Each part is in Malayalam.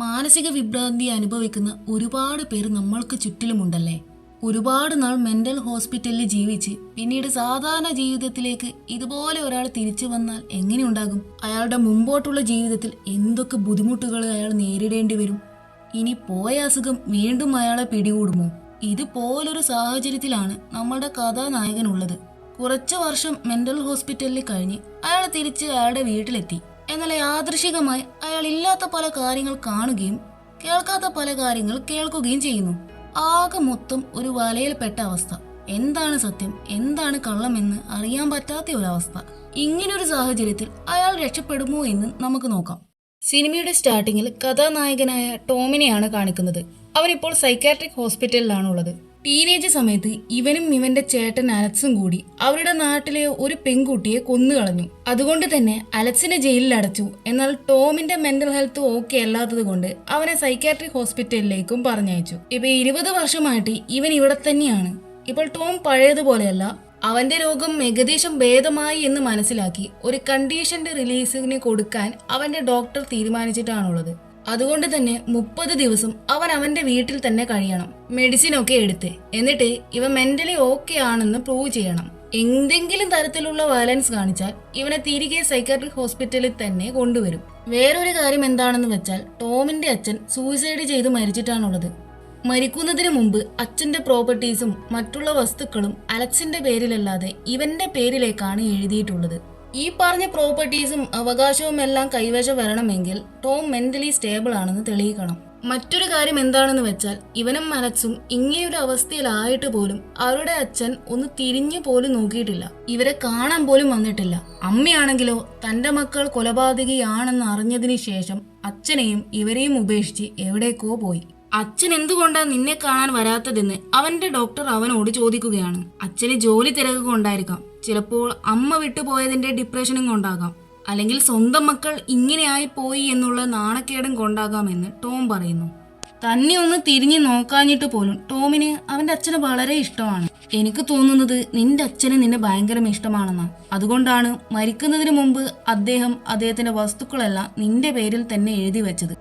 മാനസിക വിഭ്രാന്തി അനുഭവിക്കുന്ന ഒരുപാട് പേര് നമ്മൾക്ക് ചുറ്റിലുമുണ്ടല്ലേ. ഒരുപാട് നാൾ മെന്റൽ ഹോസ്പിറ്റലിൽ ജീവിച്ച് പിന്നീട് സാധാരണ ജീവിതത്തിലേക്ക് ഇതുപോലെ ഒരാൾ തിരിച്ചു വന്നാൽ എങ്ങനെയുണ്ടാകും? അയാളുടെ മുമ്പോട്ടുള്ള ജീവിതത്തിൽ എന്തൊക്കെ ബുദ്ധിമുട്ടുകൾ അയാൾ നേരിടേണ്ടി വരും? ഇനി പോയ അസുഖം വീണ്ടും അയാളെ പിടികൂടുമോ? ഇതുപോലൊരു സാഹചര്യത്തിലാണ് നമ്മളുടെ കഥാനായകനുള്ളത്. കുറച്ചു വർഷം മെന്റൽ ഹോസ്പിറ്റലിൽ കഴിഞ്ഞ് അയാൾ തിരിച്ച് അയാളുടെ വീട്ടിലെത്തി. എന്നാൽ യാദൃശികമായി അയാൾ ഇല്ലാത്ത പല കാര്യങ്ങൾ കാണുകയും കേൾക്കാത്ത പല കാര്യങ്ങൾ കേൾക്കുകയും ചെയ്യുന്നു. ആകെ മൊത്തം ഒരു വലയിൽപ്പെട്ട അവസ്ഥ. എന്താണ് സത്യം, എന്താണ് കള്ളമെന്ന് അറിയാൻ പറ്റാത്ത ഒരവസ്ഥ. ഇങ്ങനൊരു സാഹചര്യത്തിൽ അയാൾ രക്ഷപ്പെടുമോ എന്ന് നമുക്ക് നോക്കാം. സിനിമയുടെ സ്റ്റാർട്ടിങ്ങിൽ കഥാനായകനായ ടോമിനെയാണ് കാണിക്കുന്നത്. അവനിപ്പോൾ സൈക്കാട്രിക് ഹോസ്പിറ്റലിലാണുള്ളത്. ടീനേജ് സമയത്ത് ഇവനും ഇവന്റെ ചേട്ടൻ അലക്സും കൂടി അവരുടെ നാട്ടിലെ ഒരു പെൺകുട്ടിയെ കൊന്നുകളഞ്ഞു. അതുകൊണ്ട് തന്നെ അലക്സിനെ ജയിലിൽ അടച്ചു. എന്നാൽ ടോമിന്റെ മെന്റൽ ഹെൽത്ത് ഓക്കെ അല്ലാത്തത് കൊണ്ട് അവനെ സൈക്കാട്രിക് ഹോസ്പിറ്റലിലേക്കും പറഞ്ഞയച്ചു. ഇപ്പൊ 20 വർഷമായിട്ട് ഇവൻ ഇവിടെ തന്നെയാണ്. ഇപ്പോൾ ടോം പഴയതുപോലെയല്ല. അവന്റെ രോഗം ഏകദേശം ഭേദമായി എന്ന് മനസ്സിലാക്കി ഒരു കണ്ടീഷന്റെ റിലീസിന് കൊടുക്കാൻ അവന്റെ ഡോക്ടർ തീരുമാനിച്ചിട്ടാണുള്ളത്. അതുകൊണ്ട് തന്നെ 30 ദിവസം അവൻ അവന്റെ വീട്ടിൽ തന്നെ കഴിയണം, മെഡിസിൻ ഒക്കെ എടുത്ത്. എന്നിട്ട് ഇവൻ മെന്റലി ഓക്കെ ആണെന്ന് പ്രൂവ് ചെയ്യണം. എന്തെങ്കിലും തരത്തിലുള്ള വയലൻസ് കാണിച്ചാൽ ഇവനെ തിരികെ സൈക്കാട്രിക് ഹോസ്പിറ്റലിൽ തന്നെ കൊണ്ടുവരും. വേറൊരു കാര്യം എന്താണെന്ന് വെച്ചാൽ ടോമിന്റെ അച്ഛൻ സൂയിസൈഡ് ചെയ്ത് മരിച്ചിട്ടാണുള്ളത്. മരിക്കുന്നതിന് മുമ്പ് അച്ഛന്റെ പ്രോപ്പർട്ടീസും മറ്റുള്ള വസ്തുക്കളും അലക്സിന്റെ പേരിലല്ലാതെ ഇവന്റെ പേരിലേക്കാണ് എഴുതിയിട്ടുള്ളത്. ഈ പറഞ്ഞ പ്രോപ്പർട്ടീസും അവകാശവും എല്ലാം കൈവശം വരണമെങ്കിൽ ടോം മെന്റലി സ്റ്റേബിൾ ആണെന്ന് തെളിയിക്കണം. മറ്റൊരു കാര്യം എന്താണെന്ന് വെച്ചാൽ ഇവനും അലക്സും ഇങ്ങനെയൊരു അവസ്ഥയിലായിട്ട് പോലും അവരുടെ അച്ഛൻ ഒന്ന് തിരിഞ്ഞു പോലും നോക്കിയിട്ടില്ല. ഇവരെ കാണാൻ പോലും വന്നിട്ടില്ല. അമ്മയാണെങ്കിലോ തന്റെ മക്കൾ കൊലപാതകിയാണെന്ന് അറിഞ്ഞതിന് ശേഷം അച്ഛനെയും ഇവരെയും ഉപേക്ഷിച്ച് എവിടേക്കോ പോയി. അച്ഛൻ എന്തുകൊണ്ടാ നിന്നെ കാണാൻ വരാത്തതെന്ന് അവന്റെ ഡോക്ടർ അവനോട് ചോദിക്കുകയാണ്. അച്ഛന് ജോലി തിരക്ക് കൊണ്ടായിരിക്കാം, ചിലപ്പോൾ അമ്മ വിട്ടുപോയതിന്റെ ഡിപ്രഷനും കൊണ്ടാകാം, അല്ലെങ്കിൽ സ്വന്തം മക്കൾ ഇങ്ങനെയായി പോയി എന്നുള്ള നാണക്കേടും കൊണ്ടാകാമെന്ന് ടോം പറയുന്നു. തന്നെ ഒന്ന് തിരിഞ്ഞു നോക്കാഞ്ഞിട്ട് പോലും ടോമിന് അവന്റെ അച്ഛന് വളരെ ഇഷ്ടമാണ്. എനിക്ക് തോന്നുന്നത് നിന്റെ അച്ഛന് നിന്നെ ഭയങ്കര ഇഷ്ടമാണെന്നാ. അതുകൊണ്ടാണ് മരിക്കുന്നതിന് മുമ്പ് അദ്ദേഹത്തിന്റെ വസ്തുക്കളെല്ലാം നിന്റെ പേരിൽ തന്നെ എഴുതി വെച്ചത്.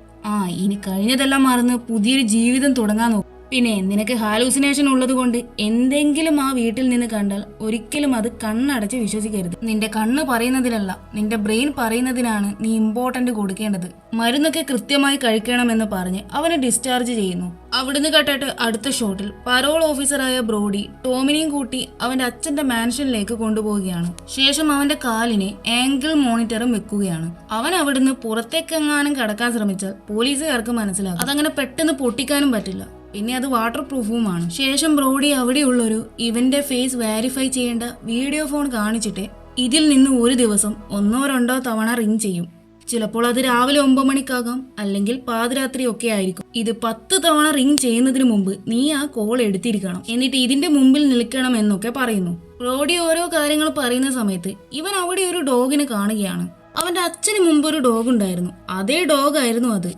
ഇനി കഴിഞ്ഞതെല്ലാം മറന്ന് പുതിയൊരു ജീവിതം തുടങ്ങാൻ നോക്കും. പിന്നെ നിനക്ക് ഹാലൂസിനേഷൻ ഉള്ളത് കൊണ്ട് എന്തെങ്കിലും ആ വീട്ടിൽ നിന്ന് കണ്ടാൽ ഒരിക്കലും അത് കണ്ണടച്ച് വിശ്വസിക്കരുത്. നിന്റെ കണ്ണ് പറയുന്നതിലല്ല, നിന്റെ ബ്രെയിൻ പറയുന്നതിനാണ് നീ ഇമ്പോർട്ടന്റ് കൊടുക്കേണ്ടത്. മരുന്നൊക്കെ കൃത്യമായി കഴിക്കണമെന്ന് പറഞ്ഞ് അവനെ ഡിസ്ചാർജ് ചെയ്യുന്നു. അവിടുന്ന് കേട്ടിട്ട് അടുത്ത ഷോട്ടിൽ പരോൾ ഓഫീസറായ ബ്രോഡി ടോമിനെയും കൂട്ടി അവന്റെ അച്ഛന്റെ മാൻഷനിലേക്ക് കൊണ്ടുപോവുകയാണ്. ശേഷം അവന്റെ കാലിന് ആംഗിൾ മോണിറ്ററും വെക്കുകയാണ്. അവൻ അവിടുന്ന് പുറത്തേക്കെങ്ങാനും കടക്കാൻ ശ്രമിച്ചാൽ പോലീസുകാർക്ക് മനസ്സിലാകും. അതങ്ങനെ പെട്ടെന്ന് പൊട്ടിക്കാനും പറ്റില്ല. പിന്നെ അത് വാട്ടർ പ്രൂഫുമാണ്. ശേഷം ബ്രോഡി അവിടെയുള്ളൊരു ഇവന്റെ ഫേസ് വെരിഫൈ ചെയ്യേണ്ട വീഡിയോ ഫോൺ കാണിച്ചിട്ട് ഇതിൽ നിന്ന് ഒരു ദിവസം 1-2 തവണ റിംഗ് ചെയ്യും. ചിലപ്പോൾ അത് രാവിലെ 9 മണിക്കാകാം, അല്ലെങ്കിൽ പാതിരാത്രി ഒക്കെ ആയിരിക്കും. ഇത് 10 തവണ റിംഗ് ചെയ്യുന്നതിന് മുമ്പ് നീ ആ കോൾ എടുത്തിരിക്കണം, എന്നിട്ട് ഇതിന്റെ മുമ്പിൽ നിൽക്കണം എന്നൊക്കെ പറയുന്നു. ബ്രോഡി ഓരോ കാര്യങ്ങൾ പറയുന്ന സമയത്ത് ഇവൻ അവിടെ ഒരു ഡോഗിനെ കാണുകയാണ്. അവന്റെ അച്ഛന് മുമ്പ് ഒരു ഡോഗ് ഉണ്ടായിരുന്നു. അതേ ഡോഗായിരുന്നു അത്.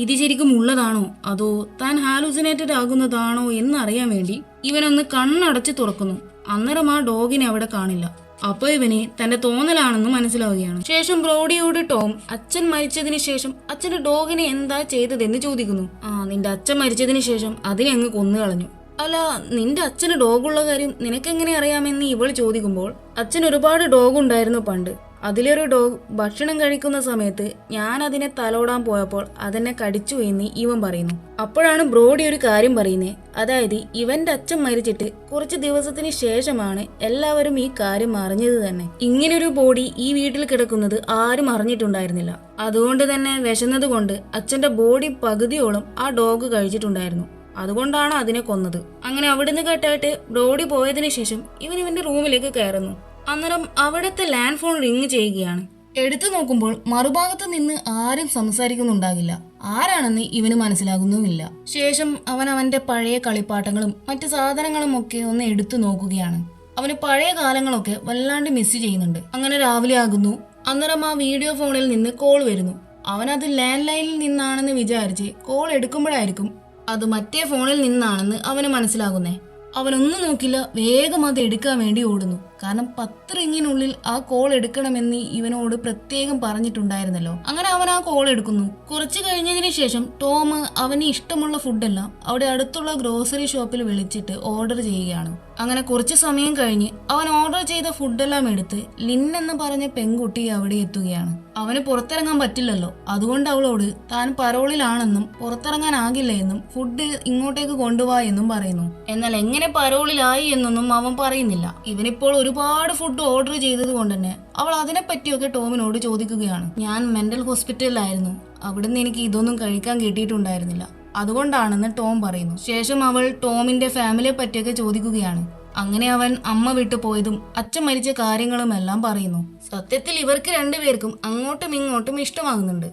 ഇത് ശരിക്കും ഉള്ളതാണോ അതോ താൻ ഹാലൂസിനേറ്റഡ് ആകുന്നതാണോ എന്നറിയാൻ വേണ്ടി ഇവനൊന്ന് കണ്ണടച്ച് തുറക്കുന്നു. അന്നേരം ആ ഡോഗിനെ അവിടെ കാണില്ല. അപ്പൊ ഇവന് തന്റെ തോന്നലാണെന്ന് മനസ്സിലാവുകയാണ്. ശേഷം ബ്രോഡിയോട് ടോം അച്ഛൻ മരിച്ചതിന് ശേഷം അച്ഛന്റെ ഡോഗിനെ എന്താ ചെയ്തതെന്ന് ചോദിക്കുന്നു. നിന്റെ അച്ഛൻ മരിച്ചതിന് ശേഷം അതിനെ അങ്ങ് കൊന്നുകളഞ്ഞു. അല്ല, നിന്റെ അച്ഛന് ഡോഗുള്ള കാര്യം നിനക്കെങ്ങനെ അറിയാമെന്ന് ഇവൾ ചോദിക്കുമ്പോൾ അച്ഛൻ ഒരുപാട് ഡോഗ് ഉണ്ടായിരുന്നു പണ്ട്. അതിലൊരു ഡോഗ് ഭക്ഷണം കഴിക്കുന്ന സമയത്ത് ഞാൻ അതിനെ തലോടാൻ പോയപ്പോൾ അതെന്നെ കടിച്ചു എന്ന് ഇവൻ പറയുന്നു. അപ്പോഴാണ് ബ്രോഡി ഒരു കാര്യം പറയുന്നത്. അതായത് ഇവന്റെ അച്ഛൻ മരിച്ചിട്ട് കുറച്ച് ദിവസത്തിന് ശേഷമാണ് എല്ലാവരും ഈ കാര്യം അറിഞ്ഞത് തന്നെ. ഇങ്ങനൊരു ബോഡി ഈ വീട്ടിൽ കിടക്കുന്നത് ആരും അറിഞ്ഞിട്ടുണ്ടായിരുന്നില്ല. അതുകൊണ്ട് തന്നെ വിശന്നത് കൊണ്ട് അച്ഛന്റെ ബോഡി പകുതിയോളം ആ ഡോഗ് കഴിച്ചിട്ടുണ്ടായിരുന്നു. അതുകൊണ്ടാണ് അതിനെ കൊന്നത്. അങ്ങനെ അവിടുന്ന് കേട്ടായിട്ട് ബ്രോഡി പോയതിനു ശേഷം ഇവന്റെ റൂമിലേക്ക് കയറുന്നു. അന്നേരം അവിടുത്തെ ലാൻഡ് ഫോൺ റിങ് ചെയ്യുകയാണ്. എടുത്തു നോക്കുമ്പോൾ മറുഭാഗത്ത് നിന്ന് ആരും സംസാരിക്കുന്നുണ്ടാകില്ല. ആരാണെന്ന് ഇവന് മനസ്സിലാകുന്നുമില്ല. ശേഷം അവന്റെ പഴയ കളിപ്പാട്ടങ്ങളും മറ്റു സാധനങ്ങളും ഒക്കെ ഒന്ന് എടുത്തു നോക്കുകയാണ്. അവന് പഴയ കാലങ്ങളൊക്കെ വല്ലാണ്ട് മിസ് ചെയ്യുന്നുണ്ട്. അങ്ങനെ രാവിലെ ആകുന്നു. അന്നേരം ആ വീഡിയോ ഫോണിൽ നിന്ന് കോൾ വരുന്നു. അവനത് ലാൻഡ് ലൈനിൽ നിന്നാണെന്ന് വിചാരിച്ച് കോൾ എടുക്കുമ്പോഴായിരിക്കും അത് മറ്റേ ഫോണിൽ നിന്നാണെന്ന് അവന് മനസ്സിലാകുന്നേ. അവനൊന്നും നോക്കില്ല, വേഗം അത് എടുക്കാൻ വേണ്ടി ഓടുന്നു. കാരണം 10 റിങ്ങിനുള്ളിൽ ആ കോൾ എടുക്കണമെന്ന് ഇവനോട് പ്രത്യേകം പറഞ്ഞിട്ടുണ്ടായിരുന്നല്ലോ. അങ്ങനെ അവൻ ആ കോൾ എടുക്കുന്നു. കുറച്ച് കഴിഞ്ഞതിന് ശേഷം ടോം അവന് ഇഷ്ടമുള്ള ഫുഡെല്ലാം അവിടെ അടുത്തുള്ള ഗ്രോസറി ഷോപ്പിൽ വിളിച്ചിട്ട് ഓർഡർ ചെയ്യുകയാണ്. അങ്ങനെ കുറച്ച് സമയം കഴിഞ്ഞ് അവൻ ഓർഡർ ചെയ്ത ഫുഡെല്ലാം എടുത്ത് ലിൻ എന്ന് പറഞ്ഞ പെൺകുട്ടി അവിടെ എത്തുകയാണ്. അവന് പുറത്തിറങ്ങാൻ പറ്റില്ലല്ലോ, അതുകൊണ്ട് അവളോട് താൻ പരോളിലാണെന്നും പുറത്തിറങ്ങാനാകില്ല എന്നും ഫുഡ് ഇങ്ങോട്ടേക്ക് കൊണ്ടുപോവാ എന്നും പറയുന്നു. എന്നാൽ എങ്ങനെ പരോളിലായി എന്നൊന്നും അവൻ പറയുന്നില്ല. ഇവനിപ്പോൾ ഒരുപാട് ഫുഡ് ഓർഡർ ചെയ്തത് കൊണ്ട് തന്നെ അവൾ അതിനെപ്പറ്റിയൊക്കെ ടോമിനോട് ചോദിക്കുകയാണ്. ഞാൻ മെന്റൽ ഹോസ്പിറ്റലിലായിരുന്നു, അവിടുന്ന് എനിക്ക് ഇതൊന്നും കഴിക്കാൻ കിട്ടിയിട്ടുണ്ടായിരുന്നില്ല, അതുകൊണ്ടാണെന്ന് ടോം പറയുന്നു. ശേഷം അവൾ ടോമിന്റെ ഫാമിലിയെ പറ്റിയൊക്കെ ചോദിക്കുകയാണ്. അങ്ങനെ അവൻ അമ്മ വിട്ടു പോയതും അച്ഛൻ മരിച്ച കാര്യങ്ങളും എല്ലാം പറയുന്നു. സത്യത്തിൽ ഇവർക്ക് രണ്ടുപേർക്കും അങ്ങോട്ടും ഇങ്ങോട്ടും ഇഷ്ടമാകുന്നുണ്ട്.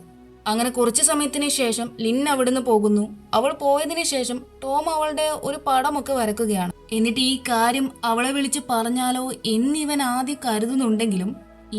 അങ്ങനെ കുറച്ചു സമയത്തിന് ശേഷം ലിൻ അവിടുന്ന് പോകുന്നു. അവൾ പോയതിനു ശേഷം ടോം അവളുടെ ഒരു പടമൊക്കെ വരക്കുകയാണ്. എന്നിട്ട് ഈ കാര്യം അവളെ വിളിച്ച് പറഞ്ഞാലോ എന്നിവൻ ആദ്യം കരുതുന്നുണ്ടെങ്കിലും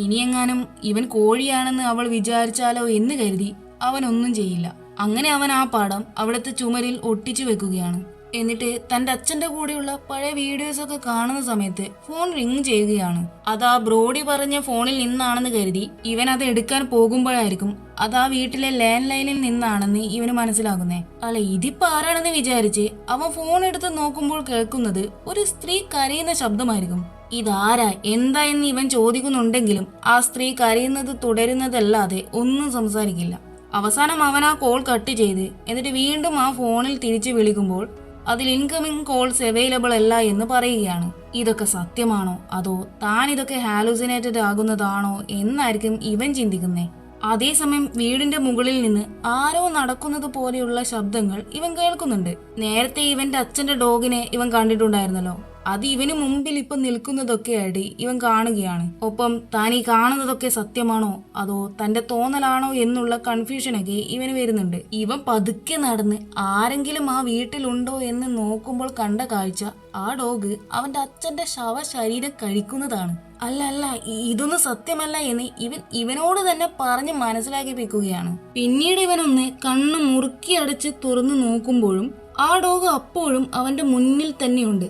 ഇനിയെങ്ങാനും ഇവൻ കോഴിയാണെന്ന് അവൾ വിചാരിച്ചാലോ എന്ന് കരുതി അവനൊന്നും ചെയ്യില്ല. അങ്ങനെ അവൻ ആ പടം അവിടുത്തെ ചുമരിൽ ഒട്ടിച്ചു വെക്കുകയാണ്. എന്നിട്ട് തന്റെ അച്ഛന്റെ കൂടെയുള്ള പഴയ വീഡിയോസ് ഒക്കെ കാണുന്ന സമയത്ത് ഫോൺ റിങ് ചെയ്യുകയാണ്. അത് ആ ബ്രോഡി പറഞ്ഞ ഫോണിൽ നിന്നാണെന്ന് കരുതി ഇവൻ അത് എടുക്കാൻ പോകുമ്പോഴായിരിക്കും അത് ആ വീട്ടിലെ ലാൻഡ് ലൈനിൽ നിന്നാണെന്ന് ഇവന് മനസ്സിലാകുന്നേ. അല്ല, ഇതിപ്പോ ആരാണെന്ന് വിചാരിച്ച് അവൻ ഫോൺ എടുത്ത് നോക്കുമ്പോൾ കേൾക്കുന്നത് ഒരു സ്ത്രീ കരയുന്ന ശബ്ദമായിരിക്കും. ഇതാരാ എന്താ എന്ന് ഇവൻ ചോദിക്കുന്നുണ്ടെങ്കിലും ആ സ്ത്രീ കരയുന്നത് തുടരുന്നതല്ലാതെ ഒന്നും സംസാരിക്കില്ല. അവസാനം അവൻ ആ കോൾ കട്ട് ചെയ്ത് എന്നിട്ട് വീണ്ടും ആ ഫോണിൽ തിരിച്ചു വിളിക്കുമ്പോൾ അതിൽ ഇൻകമിംഗ് കോൾസ് അവൈലബിൾ അല്ല എന്ന് പറയുകയാണ്. ഇതൊക്കെ സത്യമാണോ അതോ താൻ ഇതൊക്കെ ഹാലൂസിനേറ്റഡ് ആകുന്നതാണോ എന്നായിരിക്കും ഇവൻ ചിന്തിക്കുന്നേ. അതേസമയം വീടിന്റെ മുകളിൽ നിന്ന് ആരോ നടക്കുന്നത് പോലെയുള്ള ശബ്ദങ്ങൾ ഇവൻ കേൾക്കുന്നുണ്ട്. നേരത്തെ ഇവന്റെ അച്ഛന്റെ ഡോഗിനെ ഇവൻ കണ്ടിട്ടുണ്ടായിരുന്നല്ലോ, അത് ഇവന് മുമ്പിൽ ഇപ്പൊ നിൽക്കുന്നതൊക്കെയായിട്ട് ഇവൻ കാണുകയാണ്. ഒപ്പം താൻ ഈ കാണുന്നതൊക്കെ സത്യമാണോ അതോ തന്റെ തോന്നലാണോ എന്നുള്ള കൺഫ്യൂഷനൊക്കെ ഇവന് വരുന്നുണ്ട്. ഇവൻ പതുക്കെ നടന്ന് ആരെങ്കിലും ആ വീട്ടിലുണ്ടോ എന്ന് നോക്കുമ്പോൾ കണ്ട കാഴ്ച ആ ഡോഗ് അവന്റെ അച്ഛന്റെ ശവശരീരം കഴിക്കുന്നതാണ്. അല്ല ഇതൊന്നും സത്യമല്ല എന്ന് ഇവനോട് തന്നെ പറഞ്ഞ് മനസ്സിലാക്കിപ്പിക്കുകയാണ്. പിന്നീട് ഇവനൊന്ന് കണ്ണ് മുറുക്കി അടച്ച് തുറന്നു നോക്കുമ്പോഴും ആ ഡോഗ് അപ്പോഴും അവന്റെ മുന്നിൽ തന്നെയുണ്ട്.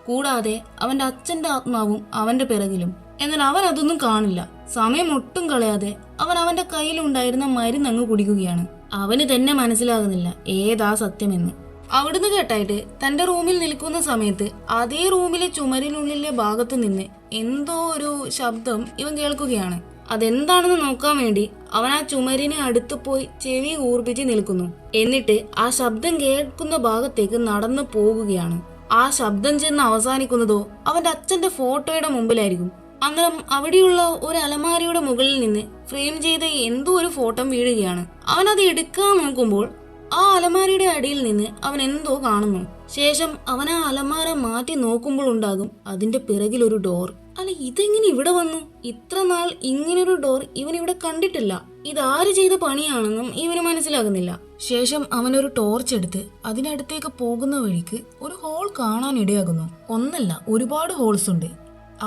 കൂടാതെ അവന്റെ അച്ഛന്റെ ആത്മാവും അവന്റെ പിറകിലും. എന്നാൽ അവൻ അതൊന്നും കാണില്ല. സമയം ഒട്ടും കളയാതെ അവൻ അവന്റെ കയ്യിലുണ്ടായിരുന്ന മരുന്നങ്ങ് കുടിക്കുകയാണ്. അവന് തന്നെ മനസ്സിലാകുന്നില്ല ഏതാ സത്യമെന്ന്. അവിടുന്ന് കേട്ടായിട്ട് തന്റെ റൂമിൽ നിൽക്കുന്ന സമയത്ത് അതേ റൂമിലെ ചുമരിനുള്ളിലെ ഭാഗത്തു നിന്ന് എന്തോ ഒരു ശബ്ദം ഇവൻ കേൾക്കുകയാണ്. അതെന്താണെന്ന് നോക്കാൻ വേണ്ടി അവൻ ആ ചുമരിന് അടുത്ത് പോയി ചെവി കൂർപ്പിച്ച് നിൽക്കുന്നു. എന്നിട്ട് ആ ശബ്ദം കേൾക്കുന്ന ഭാഗത്തേക്ക് നടന്നു പോകുകയാണ്. ആ ശബ്ദം ചെന്ന് അവസാനിക്കുന്നതോ അവന്റെ അച്ഛന്റെ ഫോട്ടോയുടെ മുമ്പിലായിരിക്കും. അന്നേരം അവിടെയുള്ള ഒരു അലമാരയുടെ മുകളിൽ നിന്ന് ഫ്രെയിം ചെയ്ത എന്തോ ഒരു ഫോട്ടോ വീഴുകയാണ്. അവൻ അത് എടുക്കാൻ നോക്കുമ്പോൾ ആ അലമാരയുടെ അടിയിൽ നിന്ന് അവൻ എന്തോ കാണുന്നു. ശേഷം അവൻ ആ അലമാര മാറ്റി നോക്കുമ്പോൾ ഉണ്ടാകും അതിന്റെ പിറകിൽ ഒരു ഡോർ. അല്ല, ഇതെങ്ങനെ ഇവിടെ വന്നു? ഇത്ര നാൾ ഇങ്ങനൊരു ഡോർ ഇവൻ ഇവിടെ കണ്ടിട്ടില്ല. ഇതാര് ചെയ്ത പണിയാണെന്നും ഇവന് മനസ്സിലാകുന്നില്ല. ശേഷം അവനൊരു ടോർച്ച് എടുത്ത് അതിനടുത്തേക്ക് പോകുന്ന വഴിക്ക് ഒരു ഹോൾ കാണാനിടയാകുന്നു. ഒന്നല്ല, ഒരുപാട് ഹോൾസ് ഉണ്ട്.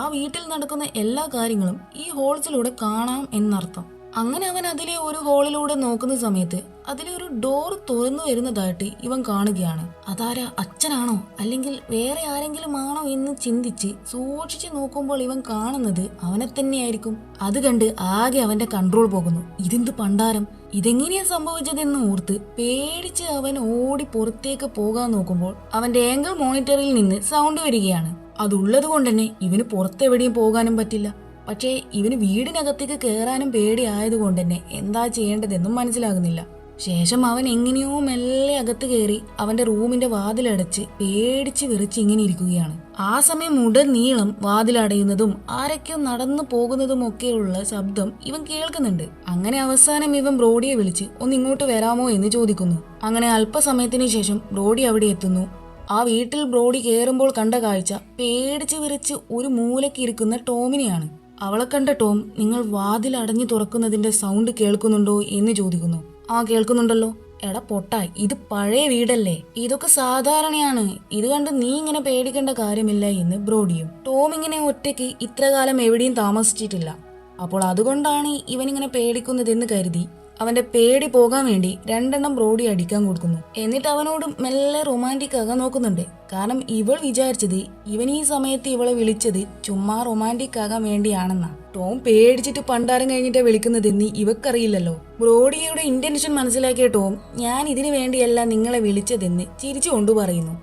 ആ വീട്ടിൽ നടക്കുന്ന എല്ലാ കാര്യങ്ങളും ഈ ഹോൾസിലൂടെ കാണാം എന്നർത്ഥം. അങ്ങനെ അവൻ അതിലെ ഒരു ഹോളിലൂടെ നോക്കുന്ന സമയത്ത് അതിലെ ഒരു ഡോർ തുറന്നു വരുന്നതായിട്ട് ഇവൻ കാണുകയാണ്. അതാരാ, അച്ഛനാണോ അല്ലെങ്കിൽ വേറെ ആരെങ്കിലും ആണോ എന്ന് ചിന്തിച്ച് സൂക്ഷിച്ച് നോക്കുമ്പോൾ ഇവൻ കാണുന്നത് അവനെ തന്നെയായിരിക്കും. അത് കണ്ട് ആകെ അവന്റെ കൺട്രോൾ പോകുന്നു. ഇതെന്ത് പണ്ടാരം, ഇതെങ്ങനെയാ സംഭവിച്ചതെന്ന് ഓർത്ത് പേടിച്ച് അവൻ ഓടി പുറത്തേക്ക് പോകാൻ നോക്കുമ്പോൾ അവന്റെ ആംഗിൾ മോണിറ്ററിൽ നിന്ന് സൗണ്ട് വരികയാണ്. അതുള്ളത് കൊണ്ട് തന്നെ ഇവന് പുറത്തെവിടെയും പോകാനും പറ്റില്ല. പക്ഷേ ഇവന് വീടിനകത്തേക്ക് കയറാനും പേടിയായതുകൊണ്ട് തന്നെ എന്താ ചെയ്യേണ്ടതെന്നും മനസ്സിലാകുന്നില്ല. ശേഷം അവൻ എങ്ങനെയോ മെല്ലെ അകത്ത് കയറി അവന്റെ റൂമിന്റെ വാതിലടച്ച് പേടിച്ച് വിറച്ച് ഇങ്ങനെ ഇരിക്കുകയാണ്. ആ സമയം ഉടനീളം വാതിലടയുന്നതും ആരൊക്കെയോ നടന്നു പോകുന്നതും ഒക്കെയുള്ള ശബ്ദം ഇവൻ കേൾക്കുന്നുണ്ട്. അങ്ങനെ അവസാനം ഇവൻ ബ്രോഡിയെ വിളിച്ച് ഒന്ന് ഇങ്ങോട്ട് വരാമോ എന്ന് ചോദിക്കുന്നു. അങ്ങനെ അല്പസമയത്തിന് ശേഷം ബ്രോഡി അവിടെ എത്തുന്നു. ആ വീട്ടിൽ ബ്രോഡി കയറുമ്പോൾ കണ്ട കാഴ്ച പേടിച്ച് വിറച്ച് ഒരു മൂലയ്ക്ക് ഇരിക്കുന്ന ടോമിനെയാണ്. അവളെ കണ്ട ടോം നിങ്ങൾ വാതിൽ അടഞ്ഞു തുറക്കുന്നതിന്റെ സൗണ്ട് കേൾക്കുന്നുണ്ടോ എന്ന് ചോദിക്കുന്നു. ആ കേൾക്കുന്നുണ്ടല്ലോ. എടാ പൊട്ടാ, ഇത് പഴയ വീടല്ലേ, ഇതൊക്കെ സാധാരണയാണ്, ഇത് കണ്ട് നീ ഇങ്ങനെ പേടിക്കേണ്ട കാര്യമില്ല എന്ന് ബ്രോഡിയും. ടോം ഇങ്ങനെ ഒറ്റയ്ക്ക് ഇത്ര കാലം എവിടെയും താമസിച്ചിട്ടില്ല, അപ്പോൾ അതുകൊണ്ടാണ് ഇവനിങ്ങനെ പേടിക്കുന്നതെന്ന് കരുതി അവന്റെ പേടി പോകാൻ വേണ്ടി 2 ബ്രോഡി അടിക്കാൻ കൊടുക്കുന്നു. എന്നിട്ട് അവനോട് മെല്ലെ റൊമാൻറ്റിക് ആകാൻ നോക്കുന്നുണ്ട്. കാരണം ഇവൾ വിചാരിച്ചത് ഇവൻ ഈ സമയത്ത് ഇവളെ വിളിച്ചത് ചുമ്മാ റൊമാൻറ്റിക് ആകാൻ വേണ്ടിയാണെന്നാ. ടോം പേടിച്ചിട്ട് പണ്ടാരം കഴിഞ്ഞിട്ട് വിളിക്കുന്നതെന്ന് ഇവക്കറിയില്ലല്ലോ. ബ്രോഡിയുടെ ഇന്റൻഷൻ മനസ്സിലാക്കിയ ടോം ഞാൻ ഇതിനു വേണ്ടിയല്ല നിങ്ങളെ വിളിച്ചതെന്ന് ചിരിച്ചുകൊണ്ട് പറയുന്നു.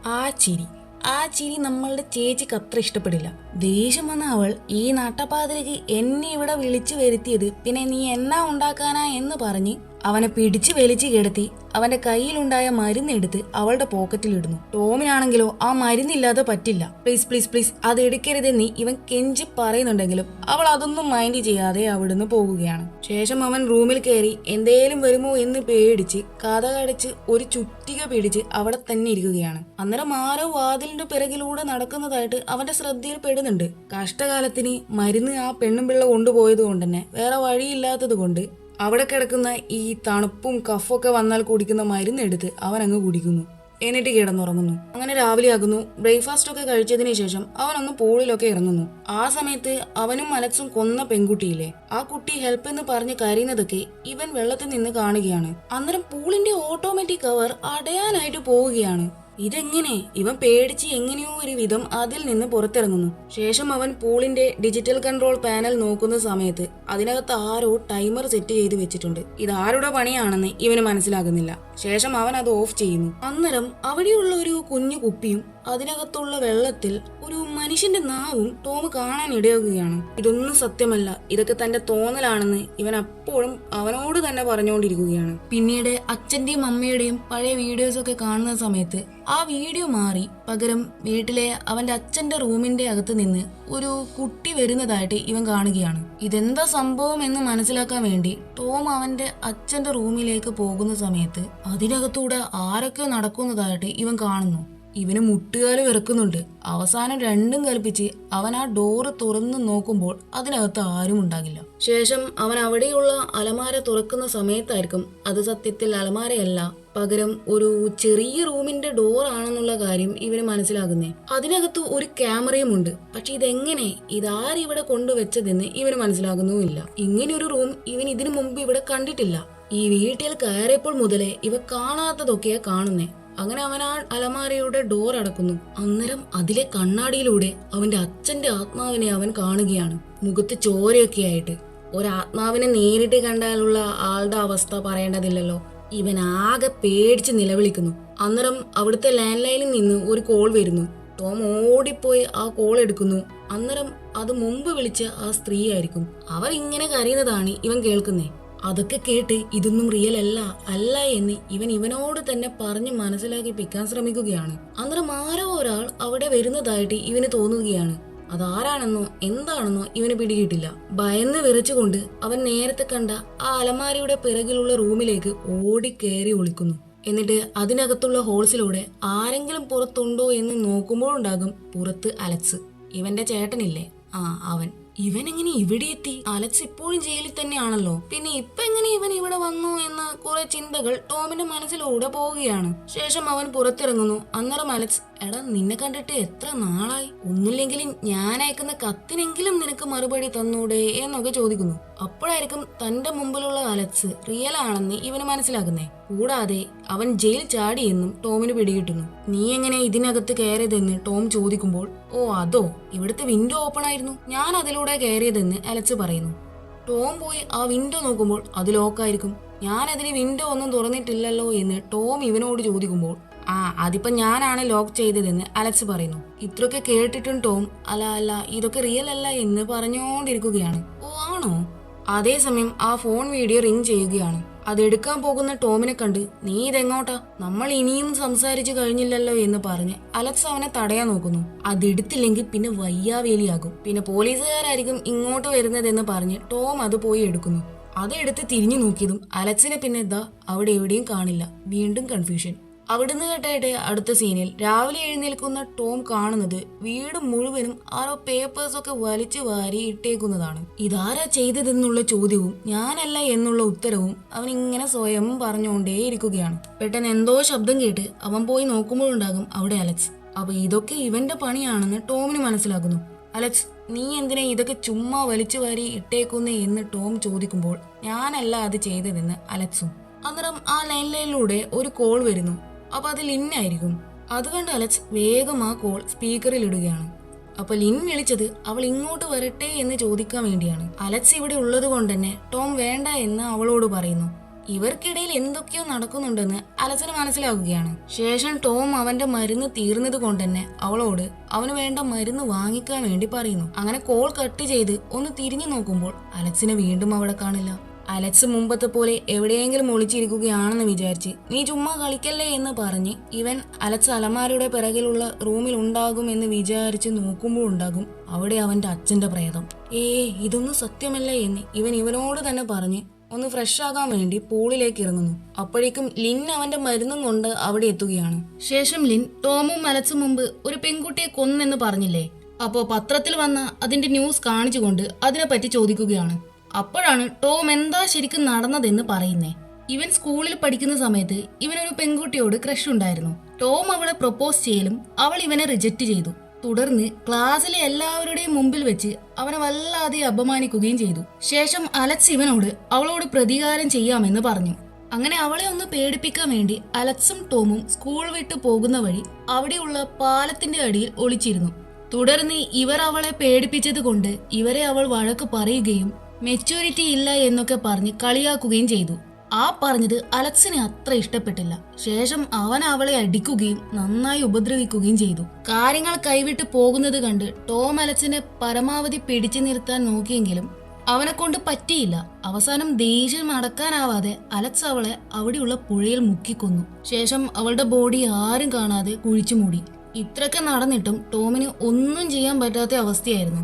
ആ ചിരി നമ്മളുടെ ചേച്ചിക്ക് അത്ര ഇഷ്ടപ്പെടില്ല. ദേഷ്യം വന്ന അവൾ ഈ നട്ടപ്പാതിരക്ക് എന്നെ ഇവിടെ വിളിച്ചു വരുത്തിയത് പിന്നെ നീ എന്നാ ഉണ്ടാക്കാനാ എന്ന് പറഞ്ഞ് അവനെ പിടിച്ചു വലിച്ചു കിടത്തി അവന്റെ കയ്യിലുണ്ടായ മരുന്നെടുത്ത് അവളുടെ പോക്കറ്റിലിടുന്നു. ടോമിനാണെങ്കിലോ ആ മരുന്നില്ലാതെ പറ്റില്ല. പ്ലീസ് പ്ലീസ് പ്ലീസ് അത് എടുക്കരുതെന്ന് ഇവൻ കെഞ്ചി പറയുന്നുണ്ടെങ്കിലും അവൾ അതൊന്നും മൈൻഡ് ചെയ്യാതെ അവിടുന്ന് പോകുകയാണ്. ശേഷം അവൻ റൂമിൽ കയറി എന്തേലും വരുമോ എന്ന് പേടിച്ച് കതകടച്ച് ഒരു ചുറ്റിക പിടിച്ച് അവിടെ തന്നെ ഇരിക്കുകയാണ്. അന്നേരം ആരോ വാതിലിന്റെ പിറകിലൂടെ നടക്കുന്നതായിട്ട് അവന്റെ ശ്രദ്ധയിൽ പെടുന്നുണ്ട്. കഷ്ടകാലത്തിന് മരുന്ന് ആ പെണ്ണും പിള്ള കൊണ്ടുപോയത് കൊണ്ട് തന്നെ വേറെ വഴിയില്ലാത്തത് കൊണ്ട് അവിടെ കിടക്കുന്ന ഈ തണുപ്പും കഫൊക്കെ വന്നാൽ കുടിക്കുന്ന മരുന്നെടുത്ത് അവൻ അങ്ങ് കുടിക്കുന്നു. എന്നിട്ട് കിടന്നുറങ്ങുന്നു. അങ്ങനെ രാവിലെ ആകുന്നു. ബ്രേക്ക്ഫാസ്റ്റ് ഒക്കെ കഴിച്ചതിന് ശേഷം അവനൊന്ന് പൂളിലൊക്കെ ഇറങ്ങുന്നു. ആ സമയത്ത് അവനും അലക്സും കൊന്ന പെൺകുട്ടിയില്ലേ, ആ കുട്ടി ഹെൽപ്പ് എന്ന് പറഞ്ഞ് കരയുന്നതൊക്കെ ഇവൻ വെള്ളത്തിൽ നിന്ന് കാണുകയാണ്. അന്നേരം പൂളിന്റെ ഓട്ടോമാറ്റിക് കവർ അടയാനായിട്ട് പോവുകയാണ്. ഇതെങ്ങനെ? ഇവൻ പേടിച്ച് എങ്ങനെയോ ഒരു വിധം അതിൽ നിന്ന് പുറത്തിറങ്ങുന്നു. ശേഷം അവൻ പൂളിന്റെ ഡിജിറ്റൽ കൺട്രോൾ പാനൽ നോക്കുന്ന സമയത്ത് അതിനകത്ത് ആരോ ടൈമർ സെറ്റ് ചെയ്ത് വെച്ചിട്ടുണ്ട്. ഇത് ആരുടെ പണിയാണെന്ന് ഇവന് മനസ്സിലാകുന്നില്ല. ശേഷം അവൻ അത് ഓഫ് ചെയ്യുന്നു. അന്നേരം അവിടെയുള്ള ഒരു കുഞ്ഞു കുപ്പിയും അതിനകത്തുള്ള വെള്ളത്തിൽ ഒരു മനുഷ്യന്റെ നാവും ടോം കാണാൻ ഇടയാകുകയാണ്. ഇതൊന്നും സത്യമല്ല, ഇതൊക്കെ തന്റെ തോന്നലാണെന്ന് ഇവൻ അപ്പോഴും അവനോട് തന്നെ പറഞ്ഞുകൊണ്ടിരിക്കുകയാണ്. പിന്നീട് അച്ഛന്റെയും അമ്മയുടെയും പഴയ വീഡിയോസ് ഒക്കെ കാണുന്ന സമയത്ത് ആ വീഡിയോ മാറി പകരം വീട്ടിലെ അവന്റെ അച്ഛന്റെ റൂമിന്റെ അകത്ത് നിന്ന് ഒരു കുട്ടി വരുന്നതായിട്ട് ഇവൻ കാണുകയാണ്. ഇതെന്താ സംഭവം എന്ന് മനസ്സിലാക്കാൻ വേണ്ടി ടോം അവന്റെ അച്ഛന്റെ റൂമിലേക്ക് പോകുന്ന സമയത്ത് അതിനകത്തൂടെ ആരൊക്കെ നടക്കുന്നതായിട്ട് ഇവൻ കാണുന്നു. ഇവന് മുട്ടുകാല് വിറക്കുന്നുണ്ട്. അവസാനം രണ്ടും കൽപ്പിച്ച് അവൻ ആ ഡോറ് തുറന്നു നോക്കുമ്പോൾ അതിനകത്ത് ആരും ഉണ്ടാകില്ല. ശേഷം അവൻ അവിടെയുള്ള അലമാര തുറക്കുന്ന സമയത്തായിരിക്കും അത് സത്യത്തിൽ അലമാരയല്ല, പകരം ഒരു ചെറിയ റൂമിന്റെ ഡോർ ആണെന്നുള്ള കാര്യം ഇവന് മനസ്സിലാകുന്നേ. അതിനകത്ത് ഒരു ക്യാമറയും ഉണ്ട്. പക്ഷെ ഇതെങ്ങനെ, ഇതാരിവിടെ കൊണ്ടുവച്ചതെന്ന് ഇവന് മനസ്സിലാകുന്നുമില്ല. ഇങ്ങനെയൊരു റൂം ഇവൻ ഇതിനു മുമ്പ് ഇവിടെ കണ്ടിട്ടില്ല. ഈ വീട്ടിൽ കയറിയപ്പോൾ മുതലേ ഇവ കാണാത്തതൊക്കെയാ കാണുന്നേ. അങ്ങനെ അവൻ ആ അലമാരയുടെ ഡോർ അടക്കുന്നു. അന്നേരം അതിലെ കണ്ണാടിയിലൂടെ അവന്റെ അച്ഛന്റെ ആത്മാവിനെ അവൻ കാണുകയാണ്. മുഖത്ത് ചോരയൊക്കെ ആയിട്ട്. ഒരാത്മാവിനെ നേരിട്ട് കണ്ടാലുള്ള ആളുടെ അവസ്ഥ പറയേണ്ടതില്ലല്ലോ. ഇവൻ ആകെ പേടിച്ച് നിലവിളിക്കുന്നു. അന്നേരം അവിടുത്തെ ലാൻഡ് ലൈനിൽ നിന്ന് ഒരു കോൾ വരുന്നു. ടോം ഓടിപ്പോയി ആ കോൾ എടുക്കുന്നു. അന്നേരം അത് മുമ്പ് വിളിച്ച ആ സ്ത്രീ ആയിരിക്കും. അവർ ഇങ്ങനെ കരയുന്നതാണ് ഇവൻ കേൾക്കുന്നേ. അതൊക്കെ കേട്ട് ഇതൊന്നും റിയൽ അല്ല എന്ന് ഇവനോട് തന്നെ പറഞ്ഞ് മനസ്സിലാക്കിപ്പിക്കാൻ ശ്രമിക്കുകയാണ്. അന്നേരം ആരോ ഒരാൾ അവിടെ വരുന്നതായിട്ട് ഇവന് തോന്നുകയാണ്. അതാരാണെന്നോ എന്താണെന്നോ ഇവന് പിടികിട്ടില്ല. ഭയന്ന് വിറച്ചുകൊണ്ട് അവൻ നേരത്തെ കണ്ട ആ അലമാരയുടെ പിറകിലുള്ള റൂമിലേക്ക് ഓടിക്കേറി ഒളിക്കുന്നു. എന്നിട്ട് അതിനകത്തുള്ള ഹോൾസിലൂടെ ആരെങ്കിലും പുറത്തുണ്ടോ എന്ന് നോക്കുമ്പോഴുണ്ടാകും പുറത്ത് അലക്സ്, ഇവന്റെ ചേട്ടനില്ലേ, അവൻ. ഇവൻ എങ്ങനെ ഇവിടെ എത്തി? അലക്സ് ഇപ്പോഴും ജയിലിൽ തന്നെയാണല്ലോ. പിന്നെ ഇപ്പൊ എങ്ങനെ ഇവൻ ഇവിടെ വന്നു എന്ന കുറെ ചിന്തകൾ ടോമിന്റെ മനസ്സിലൂടെ പോവുകയാണ്. ശേഷം അവൻ പുറത്തിറങ്ങുന്നു. അന്നേരം അലക്സ്, എടാ നിന്നെ കണ്ടിട്ട് എത്ര നാളായി, ഒന്നുമില്ലെങ്കിലും ഞാൻ അയക്കുന്ന കത്തിനെങ്കിലും നിനക്ക് മറുപടി തന്നൂടെ എന്നൊക്കെ ചോദിക്കുന്നു. അപ്പോഴായിരിക്കും തന്റെ മുമ്പിലുള്ള അലക്സ് റിയൽ ആണെന്ന് ഇവന് മനസ്സിലാക്കുന്നേ. കൂടാതെ അവൻ ജയിൽ ചാടിയെന്നും ടോമിന് പിടികിട്ടുന്നു. നീ എങ്ങനെ ഇതിനകത്ത് കയറിയതെന്ന് ടോം ചോദിക്കുമ്പോൾ, ഓ അതോ, ഇവിടുത്തെ വിൻഡോ ഓപ്പൺ ആയിരുന്നു, ഞാൻ അതിലൂടെ കയറിയതെന്ന് അലക്സ് പറയുന്നു. ടോം പോയി ആ വിൻഡോ നോക്കുമ്പോൾ അത് ലോക്കായിരിക്കും. ഞാൻ അതിന് വിൻഡോ ഒന്നും തുറന്നിട്ടില്ലല്ലോ എന്ന് ടോം ഇവനോട് ചോദിക്കുമ്പോൾ, അതിപ്പോ ഞാനാണ് ലോക്ക് ചെയ്തതെന്ന് അലക്സ് പറയുന്നു. ഇത്രയൊക്കെ കേട്ടിട്ടും ടോം അല്ല ഇതൊക്കെ റിയൽ അല്ല എന്ന് പറഞ്ഞുകൊണ്ടിരിക്കുകയാണ്. ഓ ആണോ? അതേസമയം ആ ഫോൺ വീഡിയോ റിംഗ് ചെയ്യുകയാണ്. അതെടുക്കാൻ പോകുന്ന ടോമിനെ കണ്ട്, നീ ഇതെങ്ങോട്ടാ, നമ്മൾ ഇനിയും സംസാരിച്ചു കഴിഞ്ഞില്ലല്ലോ എന്ന് പറഞ്ഞ് അലക്സ് അവനെ തടയാൻ നോക്കുന്നു. അതെടുത്തില്ലെങ്കിൽ പിന്നെ വയ്യാവേലിയാകും, പിന്നെ പോലീസുകാരായിരിക്കും ഇങ്ങോട്ട് വരുന്നതെന്ന് പറഞ്ഞ് ടോം അത് പോയി എടുക്കുന്നു. അതെടുത്ത് തിരിഞ്ഞു നോക്കിയതും അലക്സിനെ പിന്നെ അവിടെ എവിടെയും കാണില്ല. വീണ്ടും കൺഫ്യൂഷൻ. അവിടുന്ന് കേട്ടായിട്ട് അടുത്ത സീനിൽ രാവിലെ എഴുന്നേൽക്കുന്ന ടോം കാണുന്നത് വീട് മുഴുവനും ആരോ പേപ്പേഴ്സൊക്കെ വലിച്ചു വാരി ഇട്ടേക്കുന്നതാണ്. ഇതാരാ ചെയ്തതെന്നുള്ള ചോദ്യവും ഞാനല്ല എന്നുള്ള ഉത്തരവും അവൻ ഇങ്ങനെ സ്വയം പറഞ്ഞുകൊണ്ടേയിരിക്കുകയാണ്. പെട്ടെന്ന് എന്തോ ശബ്ദം കേട്ട് അവൻ പോയി നോക്കുമ്പോഴുണ്ടാകും അവിടെ അലക്സ്. അപ്പൊ ഇതൊക്കെ ഇവന്റെ പണിയാണെന്ന് ടോമിന് മനസ്സിലാക്കുന്നു. അലക്സ്, നീ എന്തിനാ ഇതൊക്കെ ചുമ്മാ വലിച്ചു വാരി ഇട്ടേക്കുന്നേ എന്ന് ടോം ചോദിക്കുമ്പോൾ ഞാനല്ല അത് ചെയ്തതെന്ന് അലക്സും. അന്നേരം ആ ലൈൻ ലൈനിലൂടെ ഒരു കോൾ വരുന്നു. അപ്പൊ അത് ലിന്നായിരിക്കും. അതുകൊണ്ട് അലക്സ് വേഗം ആ കോൾ സ്പീക്കറിൽ ഇടുകയാണ്. അപ്പൊ ലിൻ വിളിച്ചത് അവൾ ഇങ്ങോട്ട് വരട്ടെ എന്ന് ചോദിക്കാൻ വേണ്ടിയാണ്. അലക്സ് ഇവിടെ ഉള്ളത് കൊണ്ട് തന്നെ ടോം വേണ്ട എന്ന് അവളോട് പറയുന്നു. ഇവർക്കിടയിൽ എന്തൊക്കെയോ നടക്കുന്നുണ്ടെന്ന് അലക്സിന് മനസ്സിലാകുകയാണ്. ശേഷം ടോം അവന്റെ മരുന്ന് തീർന്നത് കൊണ്ട് തന്നെ അവളോട് അവന് വേണ്ട മരുന്ന് വാങ്ങിക്കാൻ വേണ്ടി പറയുന്നു. അങ്ങനെ കോൾ കട്ട് ചെയ്ത് ഒന്ന് തിരിഞ്ഞു നോക്കുമ്പോൾ അലക്സിനെ വീണ്ടും അവിടെ കാണില്ല. അലക്സ് മുമ്പത്തെ പോലെ എവിടെയെങ്കിലും ഒളിച്ചിരിക്കുകയാണെന്ന് വിചാരിച്ച് നീ ചുമ്മാ കളിക്കല്ലേ എന്ന് പറഞ്ഞ് ഇവൻ അലക്സ് അലമാരയുടെ പിറകിലുള്ള റൂമിൽ ഉണ്ടാകും എന്ന് വിചാരിച്ച് നോക്കുമ്പോൾ ഉണ്ടാകും അവിടെ അവന്റെ അച്ഛന്റെ പ്രേതം. ഇതൊന്നും സത്യമല്ല എന്ന് ഇവൻ ഇവനോട് തന്നെ പറഞ്ഞ് ഒന്ന് ഫ്രഷ് ആകാൻ വേണ്ടി പൂളിലേക്ക് ഇറങ്ങുന്നു. അപ്പോഴേക്കും ലിൻ അവന്റെ മരുന്നും കൊണ്ട് അവിടെ എത്തുകയാണ്. ശേഷം ലിൻ ടോമും അലക്സും മുമ്പ് ഒരു പെൺകുട്ടിയെ കൊന്നെന്ന് പറഞ്ഞില്ലേ, അപ്പോ പത്രത്തിൽ വന്ന അതിന്റെ ന്യൂസ് കാണിച്ചുകൊണ്ട് അതിനെപ്പറ്റി ചോദിക്കുകയാണ്. അപ്പോഴാണ് ടോം എന്താ ശരിക്കും നടന്നതെന്ന് പറയുന്നേ. ഇവൻ സ്കൂളിൽ പഠിക്കുന്ന സമയത്ത് ഇവനൊരു പെൺകുട്ടിയോട് ക്രഷ് ഉണ്ടായിരുന്നു. ടോം അവളെ പ്രപ്പോസ് ചെയ്യലും അവൾ ഇവനെ റിജക്റ്റ് ചെയ്തു. തുടർന്ന് ക്ലാസ്സിലെ എല്ലാവരുടെയും മുമ്പിൽ വെച്ച് അവനെ വല്ലാതെ അപമാനിക്കുകയും ചെയ്തു. ശേഷം അലക്സ് ഇവനോട് അവളോട് പ്രതികാരം ചെയ്യാമെന്ന് പറഞ്ഞു. അങ്ങനെ അവളെ ഒന്ന് പേടിപ്പിക്കാൻ വേണ്ടി അലക്സും ടോമും സ്കൂൾ വിട്ടു പോകുന്ന വഴി അവിടെയുള്ള പാലത്തിന്റെ അടിയിൽ ഒളിച്ചിരുന്നു. തുടർന്ന് ഇവർ അവളെ പേടിപ്പിച്ചത് കൊണ്ട് ഇവരെ അവൾ വഴക്ക് പറയുകയും മെച്യൂരിറ്റി ഇല്ല എന്നൊക്കെ പറഞ്ഞ് കളിയാക്കുകയും ചെയ്തു. ആ പറഞ്ഞത് അലക്സിനെ അത്ര ഇഷ്ടപ്പെട്ടില്ല. ശേഷം അവൻ അവളെ അടിക്കുകയും നന്നായി ഉപദ്രവിക്കുകയും ചെയ്തു. കാര്യങ്ങൾ കൈവിട്ട് പോകുന്നത് കണ്ട് ടോം അലക്സിനെ പരമാവധി പിടിച്ചു നിർത്താൻ നോക്കിയെങ്കിലും അവനെ കൊണ്ട് പറ്റിയില്ല. അവസാനം ദേഷ്യം അടക്കാനാവാതെ അലക്സ് അവളെ അവിടെയുള്ള പുഴയിൽ മുക്കിക്കൊന്നു. ശേഷം അവളുടെ ബോഡി ആരും കാണാതെ കുഴിച്ചു മൂടി. ഇത്രയൊക്കെ നടന്നിട്ടും ടോമിന് ഒന്നും ചെയ്യാൻ പറ്റാത്ത അവസ്ഥയായിരുന്നു.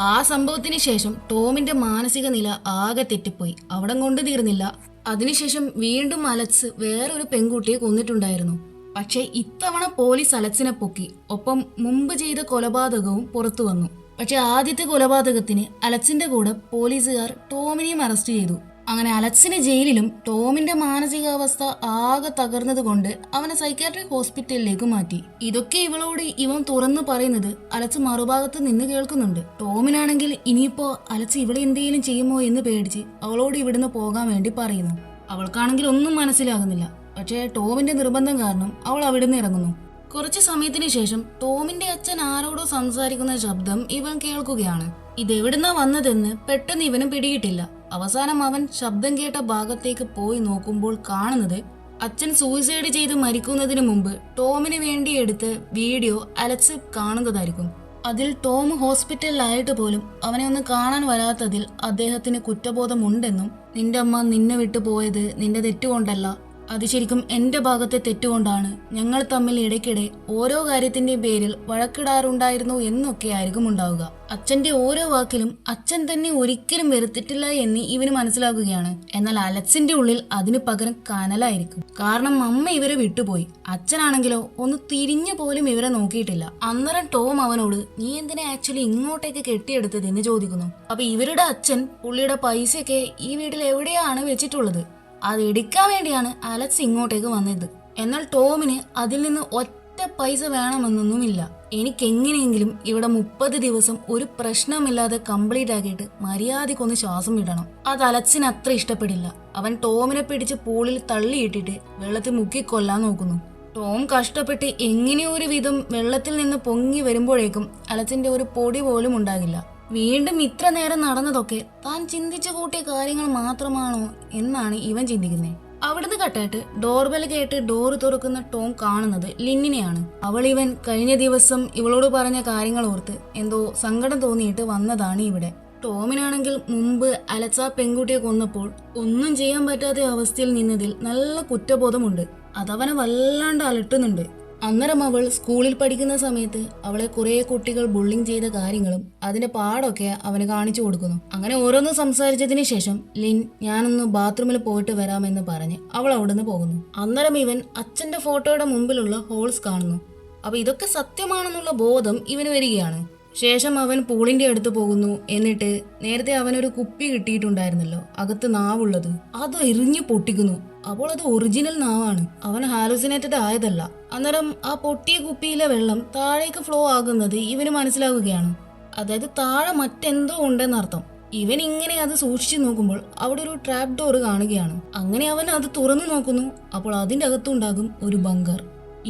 ആ സംഭവത്തിന് ശേഷം ടോമിന്റെ മാനസിക നില ആകെ തെറ്റിപ്പോയി. അവിടം കൊണ്ട് തീർന്നില്ല. അതിനുശേഷം വീണ്ടും അലക്സ് വേറൊരു പെൺകുട്ടിയെ കൊന്നിട്ടുണ്ടായിരുന്നു. പക്ഷെ ഇത്തവണ പോലീസ് അലക്സിനെ പൊക്കി. ഒപ്പം മുമ്പ് ചെയ്ത കൊലപാതകവും പുറത്തു വന്നു. പക്ഷെ ആദ്യത്തെ കൊലപാതകത്തിന് അലക്സിന്റെ കൂടെ പോലീസുകാർ ടോമിനെയും അറസ്റ്റ് ചെയ്തു. അങ്ങനെ അലക്സിനെ ജയിലിലും ടോമിന്റെ മാനസികാവസ്ഥ ആകെ തകർന്നത് കൊണ്ട് അവനെ സൈക്യാട്രിക് ഹോസ്പിറ്റലിലേക്ക് മാറ്റി. ഇതൊക്കെ ഇവളോട് ഇവൻ തുറന്നു പറയുന്നത് അലക്സ് മറുഭാഗത്ത് നിന്ന് കേൾക്കുന്നുണ്ട്. ടോമിനാണെങ്കിൽ ഇനിയിപ്പോ അലക്സ് ഇവിടെ എന്തെങ്കിലും ചെയ്യുമോ എന്ന് പേടിച്ച് അവളോട് ഇവിടുന്ന് പോകാൻ വേണ്ടി പറയുന്നു. അവൾക്കാണെങ്കിൽ ഒന്നും മനസ്സിലാകുന്നില്ല. പക്ഷേ ടോമിന്റെ നിർബന്ധം കാരണം അവൾ അവിടുന്ന് ഇറങ്ങുന്നു. കുറച്ചു സമയത്തിന് ശേഷം ടോമിന്റെ അച്ഛൻ ആരോടോ സംസാരിക്കുന്ന ശബ്ദം ഇവൻ കേൾക്കുകയാണ്. ഇതെവിടുന്നാ വന്നതെന്ന് പെട്ടെന്ന് ഇവനും പിടികിട്ടില്ല. അവസാനം അവൻ ശബ്ദം കേട്ട ഭാഗത്തേക്ക് പോയി നോക്കുമ്പോൾ കാണുന്നത് അച്ഛൻ സൂയിസൈഡ് ചെയ്ത് മരിക്കുന്നതിന് മുമ്പ് ടോമിന് വേണ്ടി എടുത്ത വീഡിയോ അലക്സ് കാണുന്നതായിരിക്കും. അതിൽ ടോം ഹോസ്പിറ്റലിലായിട്ട് പോലും അവനെ ഒന്ന് കാണാൻ വരാത്തതിൽ അദ്ദേഹത്തിന് കുറ്റബോധമുണ്ടെന്നും നിന്റെ അമ്മ നിന്നെ വിട്ടു പോയത് നിന്റെ തെറ്റുകൊണ്ടല്ല, അത് ശരിക്കും എന്റെ ഭാഗത്തെ തെറ്റുകൊണ്ടാണ്, ഞങ്ങൾ തമ്മിൽ ഇടയ്ക്കിടെ ഓരോ കാര്യത്തിന്റെയും പേരിൽ വഴക്കിടാറുണ്ടായിരുന്നു എന്നൊക്കെ ആയിരിക്കും ഉണ്ടാവുക. അച്ഛന്റെ ഓരോ വാക്കിലും അച്ഛൻ തന്നെ ഒരിക്കലും വെറുത്തിട്ടില്ല എന്ന് ഇവന് മനസ്സിലാക്കുകയാണ്. എന്നാൽ അലക്സിന്റെ ഉള്ളിൽ അതിനു പകരം കനലായിരിക്കും. കാരണം അമ്മ ഇവരെ വിട്ടുപോയി. അച്ഛനാണെങ്കിലോ ഒന്ന് തിരിഞ്ഞു പോലും ഇവരെ നോക്കിയിട്ടില്ല. അന്നേരം ടോം അവനോട് നീ എന്തിനാ ആക്ച്വലി ഇങ്ങോട്ടേക്ക് കെട്ടിയെടുത്തത് എന്ന് ചോദിക്കുന്നു. അപ്പൊ ഇവരുടെ അച്ഛൻ പുള്ളിയുടെ പൈസയൊക്കെ ഈ വീട്ടിൽ എവിടെയാണ് വെച്ചിട്ടുള്ളത്, അത് എടുക്കാൻ വേണ്ടിയാണ് അലക്സ് ഇങ്ങോട്ടേക്ക് വന്നത്. എന്നാൽ ടോമിന് അതിൽ നിന്ന് ഒറ്റ പൈസ വേണമെന്നൊന്നുമില്ല. എനിക്കെങ്ങനെയെങ്കിലും ഇവിടെ 30 ദിവസം ഒരു പ്രശ്നമില്ലാതെ കംപ്ലീറ്റ് ആക്കിയിട്ട് മര്യാദക്കൊന്ന് ശ്വാസം വിടണം. അത് അലക്സിന് അത്ര ഇഷ്ടപ്പെടില്ല. അവൻ ടോമിനെ പിടിച്ച് പൂളിൽ തള്ളിയിട്ടിട്ട് വെള്ളത്തിൽ മുക്കിക്കൊല്ലാൻ നോക്കുന്നു. ടോം കഷ്ടപ്പെട്ട് എങ്ങനെയോ ഒരു വിധം വെള്ളത്തിൽ നിന്ന് പൊങ്ങി വരുമ്പോഴേക്കും അലക്സിന്റെ ഒരു പൊടി പോലും ഉണ്ടാകില്ല. വീണ്ടും ഇത്ര നേരം നടന്നതൊക്കെ താൻ ചിന്തിച്ചു കൂട്ടിയ കാര്യങ്ങൾ മാത്രമാണോ എന്നാണ് ഇവൻ ചിന്തിക്കുന്നത്. അവിടുന്ന് കട്ടായിട്ട് ഡോർബെൽ കേട്ട് ഡോറ് തുറക്കുന്ന ടോം കാണുന്നത് ലിന്നിനെയാണ്. അവൾ ഇവൻ കഴിഞ്ഞ ദിവസം ഇവളോട് പറഞ്ഞ കാര്യങ്ങൾ ഓർത്ത് എന്തോ സങ്കടം തോന്നിയിട്ട് വന്നതാണ് ഇവിടെ. ടോമിനാണെങ്കിൽ മുമ്പ് അലക്സ് പെൺകുട്ടിയെ കൊന്നപ്പോൾ ഒന്നും ചെയ്യാൻ പറ്റാത്ത അവസ്ഥയിൽ നിന്നതിൽ നല്ല കുറ്റബോധമുണ്ട്. അതവനെ വല്ലാണ്ട് അലട്ടുന്നുണ്ട്. അന്നേരം അവൾ സ്കൂളിൽ പഠിക്കുന്ന സമയത്ത് അവളെ കുറെ കുട്ടികൾ ബുള്ളിങ് ചെയ്ത കാര്യങ്ങളും അതിന്റെ പാടൊക്കെ അവന് കാണിച്ചു കൊടുക്കുന്നു. അങ്ങനെ ഓരോന്ന് സംസാരിച്ചതിന് ശേഷം ലിൻ ഞാനൊന്ന് ബാത്റൂമിൽ പോയിട്ട് വരാമെന്ന് പറഞ്ഞ് അവൾ അവിടുന്ന് പോകുന്നു. അന്നേരം ഇവൻ അച്ഛന്റെ ഫോട്ടോയുടെ മുമ്പിലുള്ള ഹോൾസ് കാണുന്നു. അപ്പൊ ഇതൊക്കെ സത്യമാണെന്നുള്ള ബോധം ഇവന് വരികയാണ്. ശേഷം അവൻ പൂളിന്റെ അടുത്ത് പോകുന്നു. എന്നിട്ട് നേരത്തെ അവനൊരു കുപ്പി കിട്ടിയിട്ടുണ്ടായിരുന്നല്ലോ അകത്ത് നാവുള്ളത്, അത് എറിഞ്ഞു പൊട്ടിക്കുന്നു. അപ്പോൾ അത് ഒറിജിനൽ നാവാണ്, അവൻ ഹാലുസിനേറ്റഡ് ആയതല്ല. അന്നേരം ആ പൊട്ടിയ കുപ്പിയിലെ വെള്ളം താഴേക്ക് ഫ്ലോ ആകുന്നത് ഇവന് മനസ്സിലാവുകയാണ്. അതായത് താഴെ മറ്റെന്തോ ഉണ്ടെന്നർത്ഥം. ഇവൻ ഇങ്ങനെ അത് സൂക്ഷിച്ചു നോക്കുമ്പോൾ അവിടെ ഒരു ട്രാപ്പ് ഡോർ കാണുകയാണ്. അങ്ങനെ അവൻ അത് തുറന്നു നോക്കുന്നു. അപ്പോൾ അതിൻ്റെ അകത്തുണ്ടാകും ഒരു ബങ്കർ.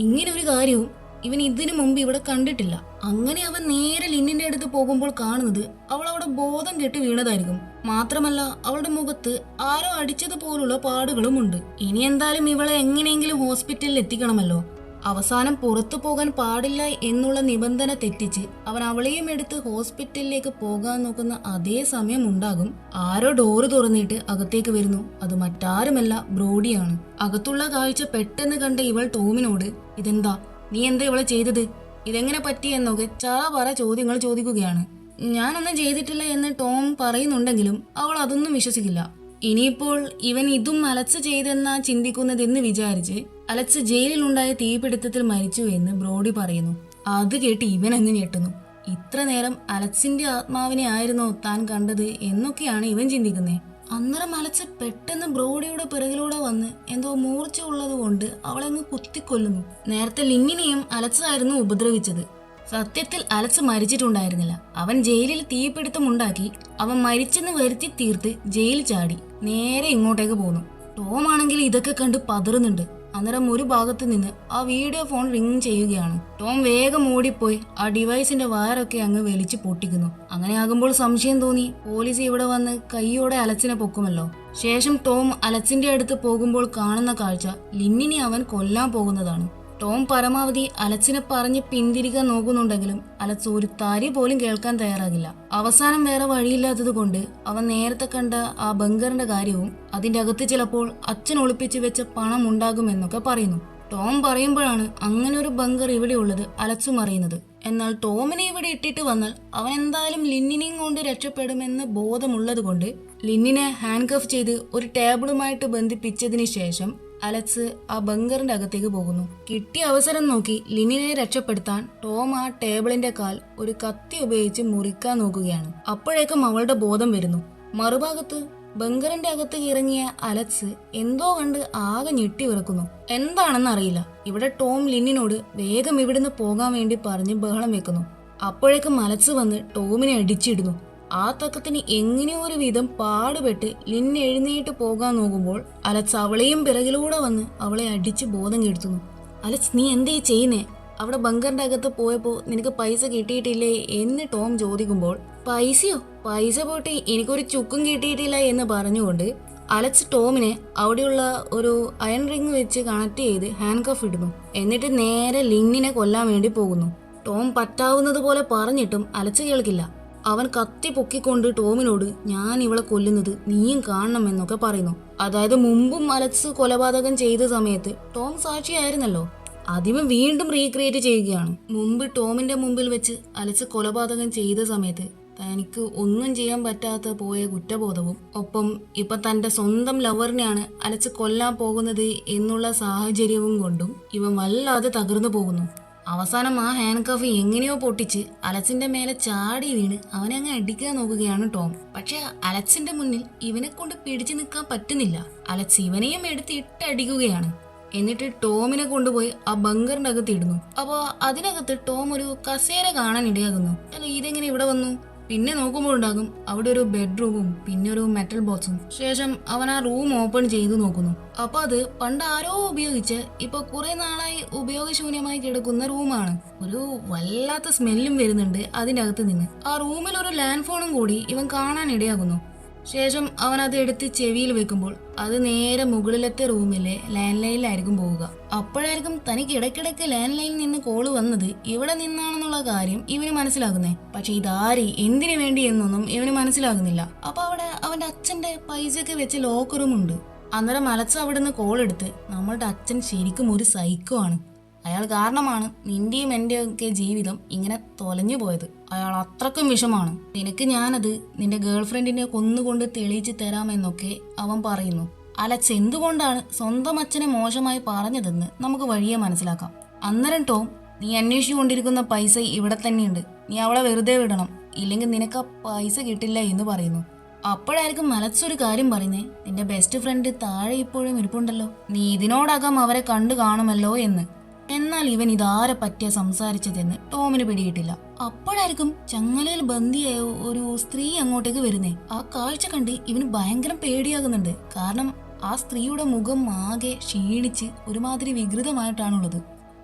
ഇങ്ങനെ ഒരു കാര്യവും ഇവൻ ഇതിനു മുമ്പ് ഇവിടെ കണ്ടിട്ടില്ല. അങ്ങനെ അവൻ നേരെ ലിന്നിന്റെ അടുത്ത് പോകുമ്പോൾ കാണുന്നത് അവൾ അവിടെ ബോധം കെട്ട് വീണതായിരിക്കും. മാത്രമല്ല അവളുടെ മുഖത്ത് ആരോ അടിച്ചതുപോലുള്ള പാടുകളുമുണ്ട്. ഇനി എന്തായാലും ഇവളെ എങ്ങനെയെങ്കിലും ഹോസ്പിറ്റലിൽ എത്തിക്കണമല്ലോ. അവസാനം പുറത്തു പോകാൻ പാടില്ല എന്നുള്ള നിബന്ധന തെറ്റിച്ച് അവൻ അവളെയും എടുത്ത് ഹോസ്പിറ്റലിലേക്ക് പോകാൻ നോക്കുന്ന അതേ സമയം ഉണ്ടാകും ആരോ ഡോറ് തുറന്നിട്ട് അകത്തേക്ക് വരുന്നു. അത് മറ്റാരുമല്ല, ബ്രോഡിയാണ്. അകത്തുള്ള കാഴ്ച പെട്ടെന്ന് കണ്ട ഇവൾ ടോമിനോട്, ഇതെന്താ, നീ എന്താ ഇവളെ ചെയ്തത്, ഇതെങ്ങനെ പറ്റിയെന്നൊക്കെ പറ ചോദ്യങ്ങൾ ചോദിക്കുകയാണ്. ഞാനൊന്നും ചെയ്തിട്ടില്ല എന്ന് ടോം പറയുന്നുണ്ടെങ്കിലും അവൾ അതൊന്നും വിശ്വസിക്കില്ല. ഇനിയിപ്പോൾ ഇവൻ ഇതും അലക്സ് ചെയ്തെന്നാ ചിന്തിക്കുന്നതെന്ന് വിചാരിച്ച് അലക്സ് ജയിലിലുണ്ടായ തീപിടുത്തത്തിൽ മരിച്ചു എന്ന് ബ്രോഡി പറയുന്നു. അത് കേട്ട് ഇവൻ അങ്ങ് ഞെട്ടുന്നു. ഇത്ര നേരം അലക്സിന്റെ ആത്മാവിനെ ആയിരുന്നോ താൻ കണ്ടത് എന്നൊക്കെയാണ് ഇവൻ ചിന്തിക്കുന്നത്. അന്നേരം അലക്സ് പെട്ടെന്ന് ബ്രോഡിയുടെ പിറകിലൂടെ വന്ന് എന്തോ മൂർച്ച ഉള്ളത് കൊണ്ട് അവളെങ്ങ് കുത്തിക്കൊല്ലുന്നു. നേരത്തെ ലിന്നിനെയും അലക്സ് ആയിരുന്നു ഉപദ്രവിച്ചത്. സത്യത്തിൽ അലക്സ് മരിച്ചിട്ടുണ്ടായിരുന്നില്ല. അവൻ ജയിലിൽ തീപിടുത്തമുണ്ടാക്കി അവൻ മരിച്ചെന്ന് വരുത്തി തീർത്ത് ജയിൽ ചാടി നേരെ ഇങ്ങോട്ടേക്ക് പോന്നു. ടോം ആണെങ്കിൽ ഇതൊക്കെ കണ്ട് പതറുന്നുണ്ട്. അന്നേരം ഒരു ഭാഗത്ത് നിന്ന് ആ വീഡിയോ ഫോൺ റിങ് ചെയ്യുകയാണ്. ടോം വേഗം ഓടിപ്പോയി ആ ഡിവൈസിന്റെ വയറൊക്കെ അങ്ങ് വലിച്ചു പൊട്ടിക്കുന്നു. അങ്ങനെ ആകുമ്പോൾ സംശയം തോന്നി പോലീസ് ഇവിടെ വന്ന് കൈയോടെ അലക്സിനെ പൊക്കുമല്ലോ. ശേഷം ടോം അലക്സിന്റെ അടുത്ത് പോകുമ്പോൾ കാണുന്ന കാഴ്ച ലിന്നിനെ അവൻ കൊല്ലാൻ പോകുന്നതാണ്. ടോം പരമാവധി അലക്സിനെ പറഞ്ഞ് പിന്തിരിക്കാൻ നോക്കുന്നുണ്ടെങ്കിലും അലക്സ് ഒരു തരി പോലും കേൾക്കാൻ തയ്യാറാകില്ല. അവസാനം വേറെ വഴിയില്ലാത്തത് കൊണ്ട് അവൻ നേരത്തെ കണ്ട ആ ബങ്കറിന്റെ കാര്യവും അതിന്റെ അകത്ത് ചിലപ്പോൾ അച്ഛൻ ഒളിപ്പിച്ചു വെച്ച പണം ഉണ്ടാകുമെന്നൊക്കെ പറയുന്നു. ടോം പറയുമ്പോഴാണ് അങ്ങനെ ഒരു ബങ്കർ ഇവിടെ ഉള്ളത് അലക്സും അറിയുന്നത്. എന്നാൽ ടോമിനെ ഇവിടെ ഇട്ടിട്ട് വന്നാൽ അവൻ എന്തായാലും ലിന്നിനെയും കൊണ്ട് രക്ഷപ്പെടുമെന്ന് ബോധമുള്ളത് കൊണ്ട് ലിന്നിനെ ഹാൻഡ് കഫ് ചെയ്ത് ഒരു ടേബിളുമായിട്ട് ബന്ധിപ്പിച്ചതിന് ശേഷം അലക്സ് ആ ബങ്കറിന്റെ അകത്തേക്ക് പോകുന്നു. കിട്ടിയ അവസരം നോക്കി ലിന്നിനെ രക്ഷപ്പെടുത്താൻ ടോം ആ ടേബിളിന്റെ കാൽ ഒരു കത്തി ഉപയോഗിച്ച് മുറിക്കാൻ നോക്കുകയാണ്. അപ്പോഴേക്കും അവളുടെ ബോധം വരുന്നു. മറുഭാഗത്ത് ബങ്കറിന്റെ അകത്ത് ഇറങ്ങിയ അലക്സ് എന്തോ കണ്ട് ആകെ ഞെട്ടി വിറക്കുന്നു. എന്താണെന്ന് അറിയില്ല. ഇവിടെ ടോം ലിന്നിനോട് വേഗം ഇവിടുന്ന് പോകാൻ വേണ്ടി പറഞ്ഞ് ബഹളം വെക്കുന്നു. അപ്പോഴേക്കും അലക്സ് വന്ന് ടോമിനെ അടിച്ചിടുന്നു. ആ തക്കത്തിന് എങ്ങനെയോ ഒരു വിധം പാടുപെട്ട് ലിൻ എഴുന്നേറ്റ് പോകാൻ നോക്കുമ്പോൾ അലക്സ് അവളെയും പിറകിലൂടെ വന്ന് അവളെ അടിച്ച് ബോധം കെടുത്തുന്നു. അലക്സ്, നീ എന്തേ ചെയ്യുന്നേ? അവിടെ ബങ്കറിന്റെ അകത്ത് പോയപ്പോൾ നിനക്ക് പൈസ കിട്ടിയിട്ടില്ലേ എന്ന് ടോം ചോദിക്കുമ്പോൾ പൈസയോ? പൈസ പോട്ടെ, എനിക്കൊരു ചുക്കും കിട്ടിയിട്ടില്ല എന്ന് പറഞ്ഞുകൊണ്ട് അലക്സ് ടോമിനെ അവിടെയുള്ള ഒരു അയൺ റിങ് വെച്ച് കണക്ട് ചെയ്ത് ഹാൻഡ് കഫ് ഇടുന്നു. എന്നിട്ട് നേരെ ലിന്നിനെ കൊല്ലാൻ വേണ്ടി പോകുന്നു. ടോം പറ്റാവുന്നത് പോലെ പറഞ്ഞിട്ടും അലക്സ് കേൾക്കില്ല. അവൻ കത്തി പൊക്കിക്കൊണ്ട് ടോമിനോട്, ഞാൻ ഇവളെ കൊല്ലുന്നത് നീയും കാണണമെന്നൊക്കെ പറയുന്നു. അതായത് മുമ്പും അലക്സ് കൊലപാതകം ചെയ്ത സമയത്ത് ടോം സാക്ഷിയായിരുന്നല്ലോ. അതിവൻ വീണ്ടും റീക്രിയേറ്റ് ചെയ്യുകയാണ്. മുമ്പ് ടോമിന്റെ മുമ്പിൽ വെച്ച് അലക്സ് കൊലപാതകം ചെയ്ത സമയത്ത് തനിക്ക് ഒന്നും ചെയ്യാൻ പറ്റാത്ത പോയ കുറ്റബോധവും ഒപ്പം ഇപ്പൊ തന്റെ സ്വന്തം ലവറിനെയാണ് അലക്സ് കൊല്ലാൻ പോകുന്നത് എന്നുള്ള സാഹചര്യവും കൊണ്ടും ഇവൻ വല്ലാതെ തകർന്നു പോകുന്നു. അവസാനം ആ ഹാൻഡ് കഫ് എങ്ങനെയോ പൊട്ടിച്ച് അലക്സിന്റെ മേലെ ചാടി വീണ് അവനെ അങ്ങ് അടിക്കാൻ നോക്കുകയാണ് ടോം. പക്ഷെ അലക്സിന്റെ മുന്നിൽ ഇവനെ കൊണ്ട് പിടിച്ചു നിൽക്കാൻ പറ്റുന്നില്ല. അലക്സ് ഇവനെയും എടുത്ത് ഇട്ടടിക്കുകയാണ്. എന്നിട്ട് ടോമിനെ കൊണ്ടുപോയി ആ ബങ്കറിന്റെ അകത്ത് ഇടുന്നു. അപ്പൊ അതിനകത്ത് ടോം ഒരു കസേര കാണാൻ ഇടയാകുന്നു. അല്ല, ഇതെങ്ങനെ ഇവിടെ വന്നു? പിന്നെ നോക്കുമ്പോഴുണ്ടാകും അവിടെ ഒരു ബെഡ്റൂമും പിന്നെ ഒരു മെറ്റൽ ബോക്സും. ശേഷം അവൻ ആ റൂം ഓപ്പൺ ചെയ്ത് നോക്കുന്നു. അപ്പൊ അത് പണ്ട് ആരോ ഉപയോഗിച്ച് ഇപ്പൊ കുറെ നാളായി ഉപയോഗശൂന്യമായി കിടക്കുന്ന റൂമാണ്. ഒരു വല്ലാത്ത സ്മെല്ലും വരുന്നുണ്ട് അതിന്റെ അകത്ത് നിന്ന്. ആ റൂമിൽ ഒരു ലാൻഡ് ഫോണും കൂടി ഇവൻ കാണാൻ ഇടയാകുന്നു. ശേഷം അവൻ അത് എടുത്ത് ചെവിയിൽ വെക്കുമ്പോൾ അത് നേരെ മുകളിലത്തെ റൂമിലെ ലാൻഡ് ലൈനിലായിരിക്കും പോവുക. അപ്പോഴായിരിക്കും തനിക്ക് ഇടയ്ക്കിടയ്ക്ക് ലാൻഡ് ലൈനിൽ നിന്ന് കോള് വന്നത് ഇവിടെ നിന്നാണെന്നുള്ള കാര്യം ഇവന് മനസ്സിലാകുന്നേ. പക്ഷെ ഇതാരി എന്തിനു വേണ്ടി എന്നൊന്നും ഇവന് മനസ്സിലാകുന്നില്ല. അപ്പൊ അവിടെ അവന്റെ അച്ഛന്റെ പൈസയൊക്കെ വെച്ച് ലോക്കറും ഉണ്ട്. അന്നേരം അലക്സ് അവിടുന്ന് കോൾ എടുത്ത്, നമ്മളുടെ അച്ഛൻ ശരിക്കും ഒരു സൈക്കോ ആണ്. അയാൾ കാരണമാണ് നിന്റെയും എന്റെയും ഒക്കെ ജീവിതം ഇങ്ങനെ തൊലഞ്ഞു പോയത്. അയാൾ അത്രക്കും വിഷമാണ്. നിനക്ക് ഞാനത് നിന്റെ ഗേൾഫ്രണ്ടിനെ കൊന്നുകൊണ്ട് തെളിയിച്ച് തരാമെന്നൊക്കെ അവൻ പറയുന്നു. അലക്സ് എന്തുകൊണ്ടാണ് സ്വന്തം അച്ഛനെ മോശമായി പറഞ്ഞതെന്ന് നമുക്ക് വഴിയെ മനസ്സിലാക്കാം. അന്നേരം ടോം, നീ അന്വേഷിച്ചുകൊണ്ടിരിക്കുന്ന പൈസ ഇവിടെ തന്നെയുണ്ട്, നീ അവളെ വെറുതെ വിടണം, ഇല്ലെങ്കിൽ നിനക്ക് ആ പൈസ കിട്ടില്ല എന്ന് പറയുന്നു. അപ്പോഴായിരിക്കും അലക്സ് ഒരു കാര്യം പറയുന്നേ, നിന്റെ ബെസ്റ്റ് ഫ്രണ്ട് താഴെ ഇപ്പോഴും ഇരിപ്പുണ്ടല്ലോ, നീ ഇതിനോടകം അവരെ കണ്ടു കാണുമല്ലോ എന്ന്. എന്നാൽ ഇവൻ ഇതാരെ പറ്റിയ സംസാരിച്ചതെന്ന് ടോമിന് പിടിയിട്ടില്ല. അപ്പോഴായിരിക്കും ചങ്ങലയിൽ ബന്ധിയായ ഒരു സ്ത്രീ അങ്ങോട്ടേക്ക് വരുന്നേ. ആ കാഴ്ച കണ്ട് ഇവന് ഭയങ്കര പേടിയാകുന്നുണ്ട്. കാരണം ആ സ്ത്രീയുടെ മുഖം ആകെ ക്ഷീണിച്ച് ഒരുമാതിരി വികൃതമായിട്ടാണുള്ളത്.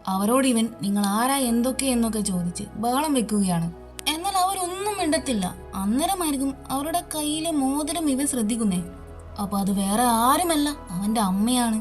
അവരോട് ഇവൻ നിങ്ങൾ ആരാ എന്നൊക്കെ ചോദിച്ച് ബഹളം വെക്കുകയാണ്. എന്നാൽ അവരൊന്നും മിണ്ടത്തില്ല. അന്നേരമായിരിക്കും അവരുടെ കയ്യിലെ മോതിരം ഇവൻ ശ്രദ്ധിക്കുന്നേ. അപ്പൊ അത് വേറെ ആരുമല്ല, അവന്റെ അമ്മയാണ്.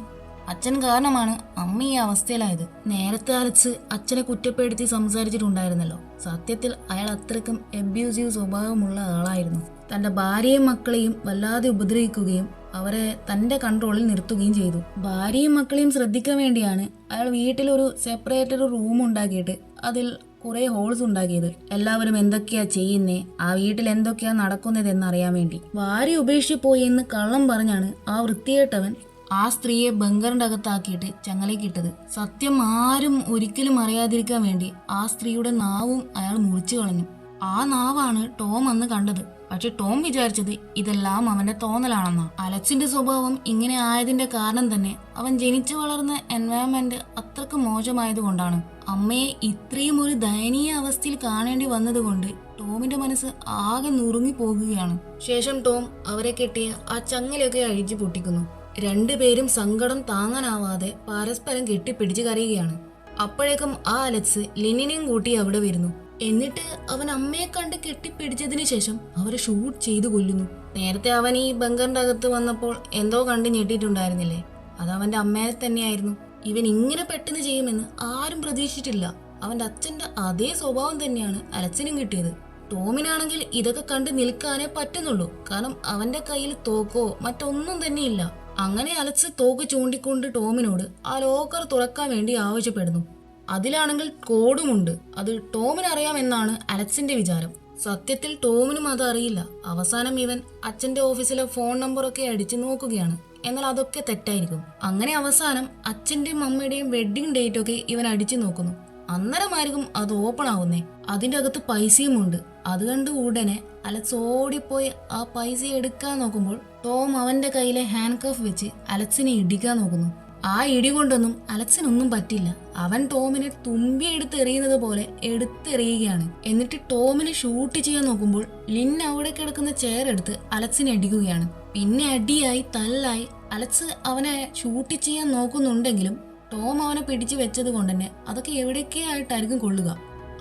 അച്ഛൻ കാരണമാണ് അമ്മ ഈ അവസ്ഥയിലായത്. നേരത്തെ അലക്സ് അച്ഛനെ കുറ്റപ്പെടുത്തി സംസാരിച്ചിട്ടുണ്ടായിരുന്നല്ലോ. സത്യത്തിൽ അയാൾ അത്രയ്ക്കും അബ്യൂസീവ് സ്വഭാവമുള്ള ആളായിരുന്നു. തന്റെ ഭാര്യയും മക്കളെയും വല്ലാതെ ഉപദ്രവിക്കുകയും അവരെ തന്റെ കൺട്രോളിൽ നിർത്തുകയും ചെയ്തു. ഭാര്യയും മക്കളെയും ശ്രദ്ധിക്കാൻ വേണ്ടിയാണ് അയാൾ വീട്ടിലൊരു സെപ്പറേറ്റ് റൂം ഉണ്ടാക്കിയിട്ട് അതിൽ കുറെ ഹോൾസ് ഉണ്ടാക്കിയത്. എല്ലാവരും എന്തൊക്കെയാ ചെയ്യുന്നേ, ആ വീട്ടിൽ എന്തൊക്കെയാ നടക്കുന്നത് എന്നറിയാൻ വേണ്ടി. ഭാര്യ ഉപേക്ഷിച്ചു പോയി എന്ന് കള്ളം പറഞ്ഞാണ് ആ വൃത്തികെട്ടവൻ ആ സ്ത്രീയെ ബങ്കറിന്റെ അകത്താക്കിയിട്ട് ചങ്ങലക്കിട്ടത്. സത്യം ആരും ഒരിക്കലും അറിയാതിരിക്കാൻ വേണ്ടി ആ സ്ത്രീയുടെ നാവും അയാൾ മുറിച്ചു കളഞ്ഞു. ആ നാവാണ് ടോം അന്ന് കണ്ടത്. പക്ഷെ ടോം വിചാരിച്ചത് ഇതെല്ലാം അവന്റെ തോന്നലാണെന്നാ. അലക്സിന്റെ സ്വഭാവം ഇങ്ങനെ ആയതിന്റെ കാരണം തന്നെ അവൻ ജനിച്ചു വളർന്ന എൻവയറമെന്റ് അത്രക്ക് മോശമായത് കൊണ്ടാണ്. അമ്മയെ ഇത്രയും ഒരു ദയനീയ അവസ്ഥയിൽ കാണേണ്ടി വന്നതുകൊണ്ട് ടോമിന്റെ മനസ്സ് ആകെ നുറുങ്ങി പോകുകയാണ്. ശേഷം ടോം അവരെ കെട്ടിയ ആ ചങ്ങലയൊക്കെ അഴിച്ചു പൊട്ടിക്കുന്നു. രണ്ടുപേരും സങ്കടം താങ്ങാനാവാതെ പരസ്പരം കെട്ടിപ്പിടിച്ച് കരയുകയാണ്. അപ്പോഴേക്കും ആ അലക്സ് ലിനിനെയും കൂട്ടി അവിടെ വരുന്നു. എന്നിട്ട് അവൻ അമ്മയെ കണ്ട് കെട്ടിപ്പിടിച്ചതിന് ശേഷം അവരെ ഷൂട്ട് ചെയ്തു കൊല്ലുന്നു. നേരത്തെ അവൻ ഈ ബങ്കറിന്റെ അകത്ത് വന്നപ്പോൾ എന്തോ കണ്ട് ഞെട്ടിയിട്ടുണ്ടായിരുന്നില്ലേ, അത് അവന്റെ അമ്മയെ തന്നെയായിരുന്നു. ഇവൻ ഇങ്ങനെ പെട്ടെന്ന് ചെയ്യുമെന്ന് ആരും പ്രതീക്ഷിച്ചിട്ടില്ല. അവന്റെ അച്ഛന്റെ അതേ സ്വഭാവം തന്നെയാണ് അലക്സിനും കിട്ടിയത്. ടോമിനാണെങ്കിൽ ഇതൊക്കെ കണ്ട് നിൽക്കാനേ പറ്റുന്നുള്ളൂ. കാരണം അവന്റെ കയ്യിൽ തോക്കോ മറ്റൊന്നും തന്നെയില്ല. അങ്ങനെ അലക്സ് തോക്ക് ചൂണ്ടിക്കൊണ്ട് ടോമിനോട് ആ ലോക്കർ തുറക്കാൻ വേണ്ടി ആവശ്യപ്പെടുന്നു. അതിലാണെങ്കിൽ കോഡുമുണ്ട്. അത് ടോമിനറിയാമെന്നാണ് അലക്സിന്റെ വിചാരം. സത്യത്തിൽ ടോമിനും അത് അറിയില്ല. അവസാനം ഇവൻ അച്ഛന്റെ ഓഫീസിലെ ഫോൺ നമ്പറൊക്കെ അടിച്ചു നോക്കുകയാണ്. എന്നാൽ അതൊക്കെ തെറ്റായിരിക്കും. അങ്ങനെ അവസാനം അച്ഛന്റെയും അമ്മയുടെയും വെഡിങ് ഡേറ്റ് ഒക്കെ ഇവൻ അടിച്ചു നോക്കുന്നു. അന്നേരമായിരിക്കും അത് ഓപ്പൺ ആവുന്നേ. അതിന്റെ അകത്ത് പൈസയും ഉണ്ട്. അത് കണ്ട് ഉടനെ അലക്സ് ഓടിപ്പോയി ആ പൈസ എടുക്കാൻ നോക്കുമ്പോൾ ടോം അവന്റെ കയ്യിലെ ഹാൻഡ് കഫ് വെച്ച് അലക്സിനെ ഇടിക്കാൻ നോക്കുന്നു. ആ ഇടി കൊണ്ടൊന്നും അലക്സിനൊന്നും പറ്റില്ല. അവൻ ടോമിനെ തുമ്പി എടുത്തെറിയുന്നത് പോലെ എടുത്തെറിയുകയാണ്. എന്നിട്ട് ടോമിനെ ഷൂട്ട് ചെയ്യാൻ നോക്കുമ്പോൾ ലിൻ അവിടെ കിടക്കുന്ന ചെയർ എടുത്ത് അലക്സിനെ അടിക്കുകയാണ്. പിന്നെ അടിയായി തല്ലായി അലക്സ് അവനെ ഷൂട്ട് ചെയ്യാൻ നോക്കുന്നുണ്ടെങ്കിലും ടോം അവനെ പിടിച്ചു വെച്ചത് കൊണ്ട് തന്നെ അതൊക്കെ എവിടെയൊക്കെ ആയിട്ടായിരിക്കും കൊള്ളുക.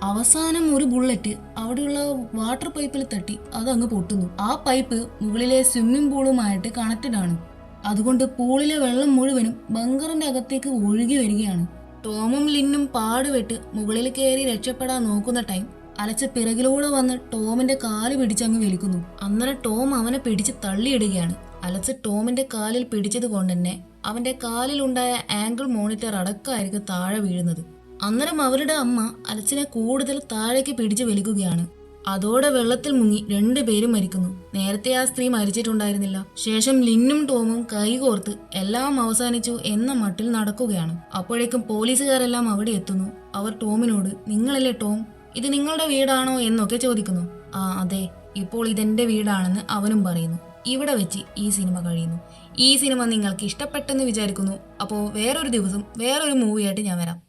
അവസാനം ഒരു ബുള്ളറ്റ് അവിടെയുള്ള വാട്ടർ പൈപ്പിൽ തട്ടി അതങ്ങ് പൊട്ടുന്നു. ആ പൈപ്പ് മുകളിലെ സ്വിമ്മിംഗ് പൂളുമായിട്ട് കണക്റ്റഡ് ആണ്. അതുകൊണ്ട് പൂളിലെ വെള്ളം മുഴുവനും ബങ്കറിന്റെ അകത്തേക്ക് ഒഴുകി വരികയാണ്. ടോമും ലിന്നും പാടുപെട്ട് മുകളിൽ കയറി രക്ഷപ്പെടാൻ നോക്കുന്ന ടൈം അലക്സ് പിറകിലൂടെ വന്ന് ടോമിന്റെ കാല് പിടിച്ചങ്ങ് വലിക്കുന്നു. അന്നേരം ടോം അവനെ പിടിച്ച് തള്ളിയിടുകയാണ്. അലക്സ് ടോമിന്റെ കാലിൽ പിടിച്ചത് കൊണ്ട് തന്നെ അവന്റെ കാലിലുണ്ടായ ആംഗിൾ മോണിറ്റർ അടക്കമായിരിക്കും താഴെ വീഴുന്നത്. അന്നേരം അവരുടെ അമ്മ അലക്സിനെ കൂടുതൽ താഴേക്ക് പിടിച്ചു വലിക്കുകയാണ്. അതോടെ വെള്ളത്തിൽ മുങ്ങി രണ്ടുപേരും മരിക്കുന്നു. നേരത്തെ ആ സ്ത്രീ മരിച്ചിട്ടുണ്ടായിരുന്നില്ല. ശേഷം ലിന്നും ടോമും കൈകോർത്ത് എല്ലാം അവസാനിച്ചു എന്ന മട്ടിൽ നടക്കുകയാണ്. അപ്പോഴേക്കും പോലീസുകാരെല്ലാം അവിടെ എത്തുന്നു. അവർ ടോമിനോട് നിങ്ങളല്ലേ ടോം, ഇത് നിങ്ങളുടെ വീടാണോ എന്നൊക്കെ ചോദിക്കുന്നു. ആ അതെ, ഇപ്പോൾ ഇതെന്റെ വീടാണെന്ന് അവനും പറയുന്നു. ഇവിടെ വെച്ച് ഈ സിനിമ കഴിയുന്നു. ഈ സിനിമ നിങ്ങൾക്ക് ഇഷ്ടപ്പെട്ടെന്ന് വിചാരിക്കുന്നു. അപ്പോൾ വേറൊരു ദിവസം വേറൊരു മൂവിയായിട്ട് ഞാൻ വരാം.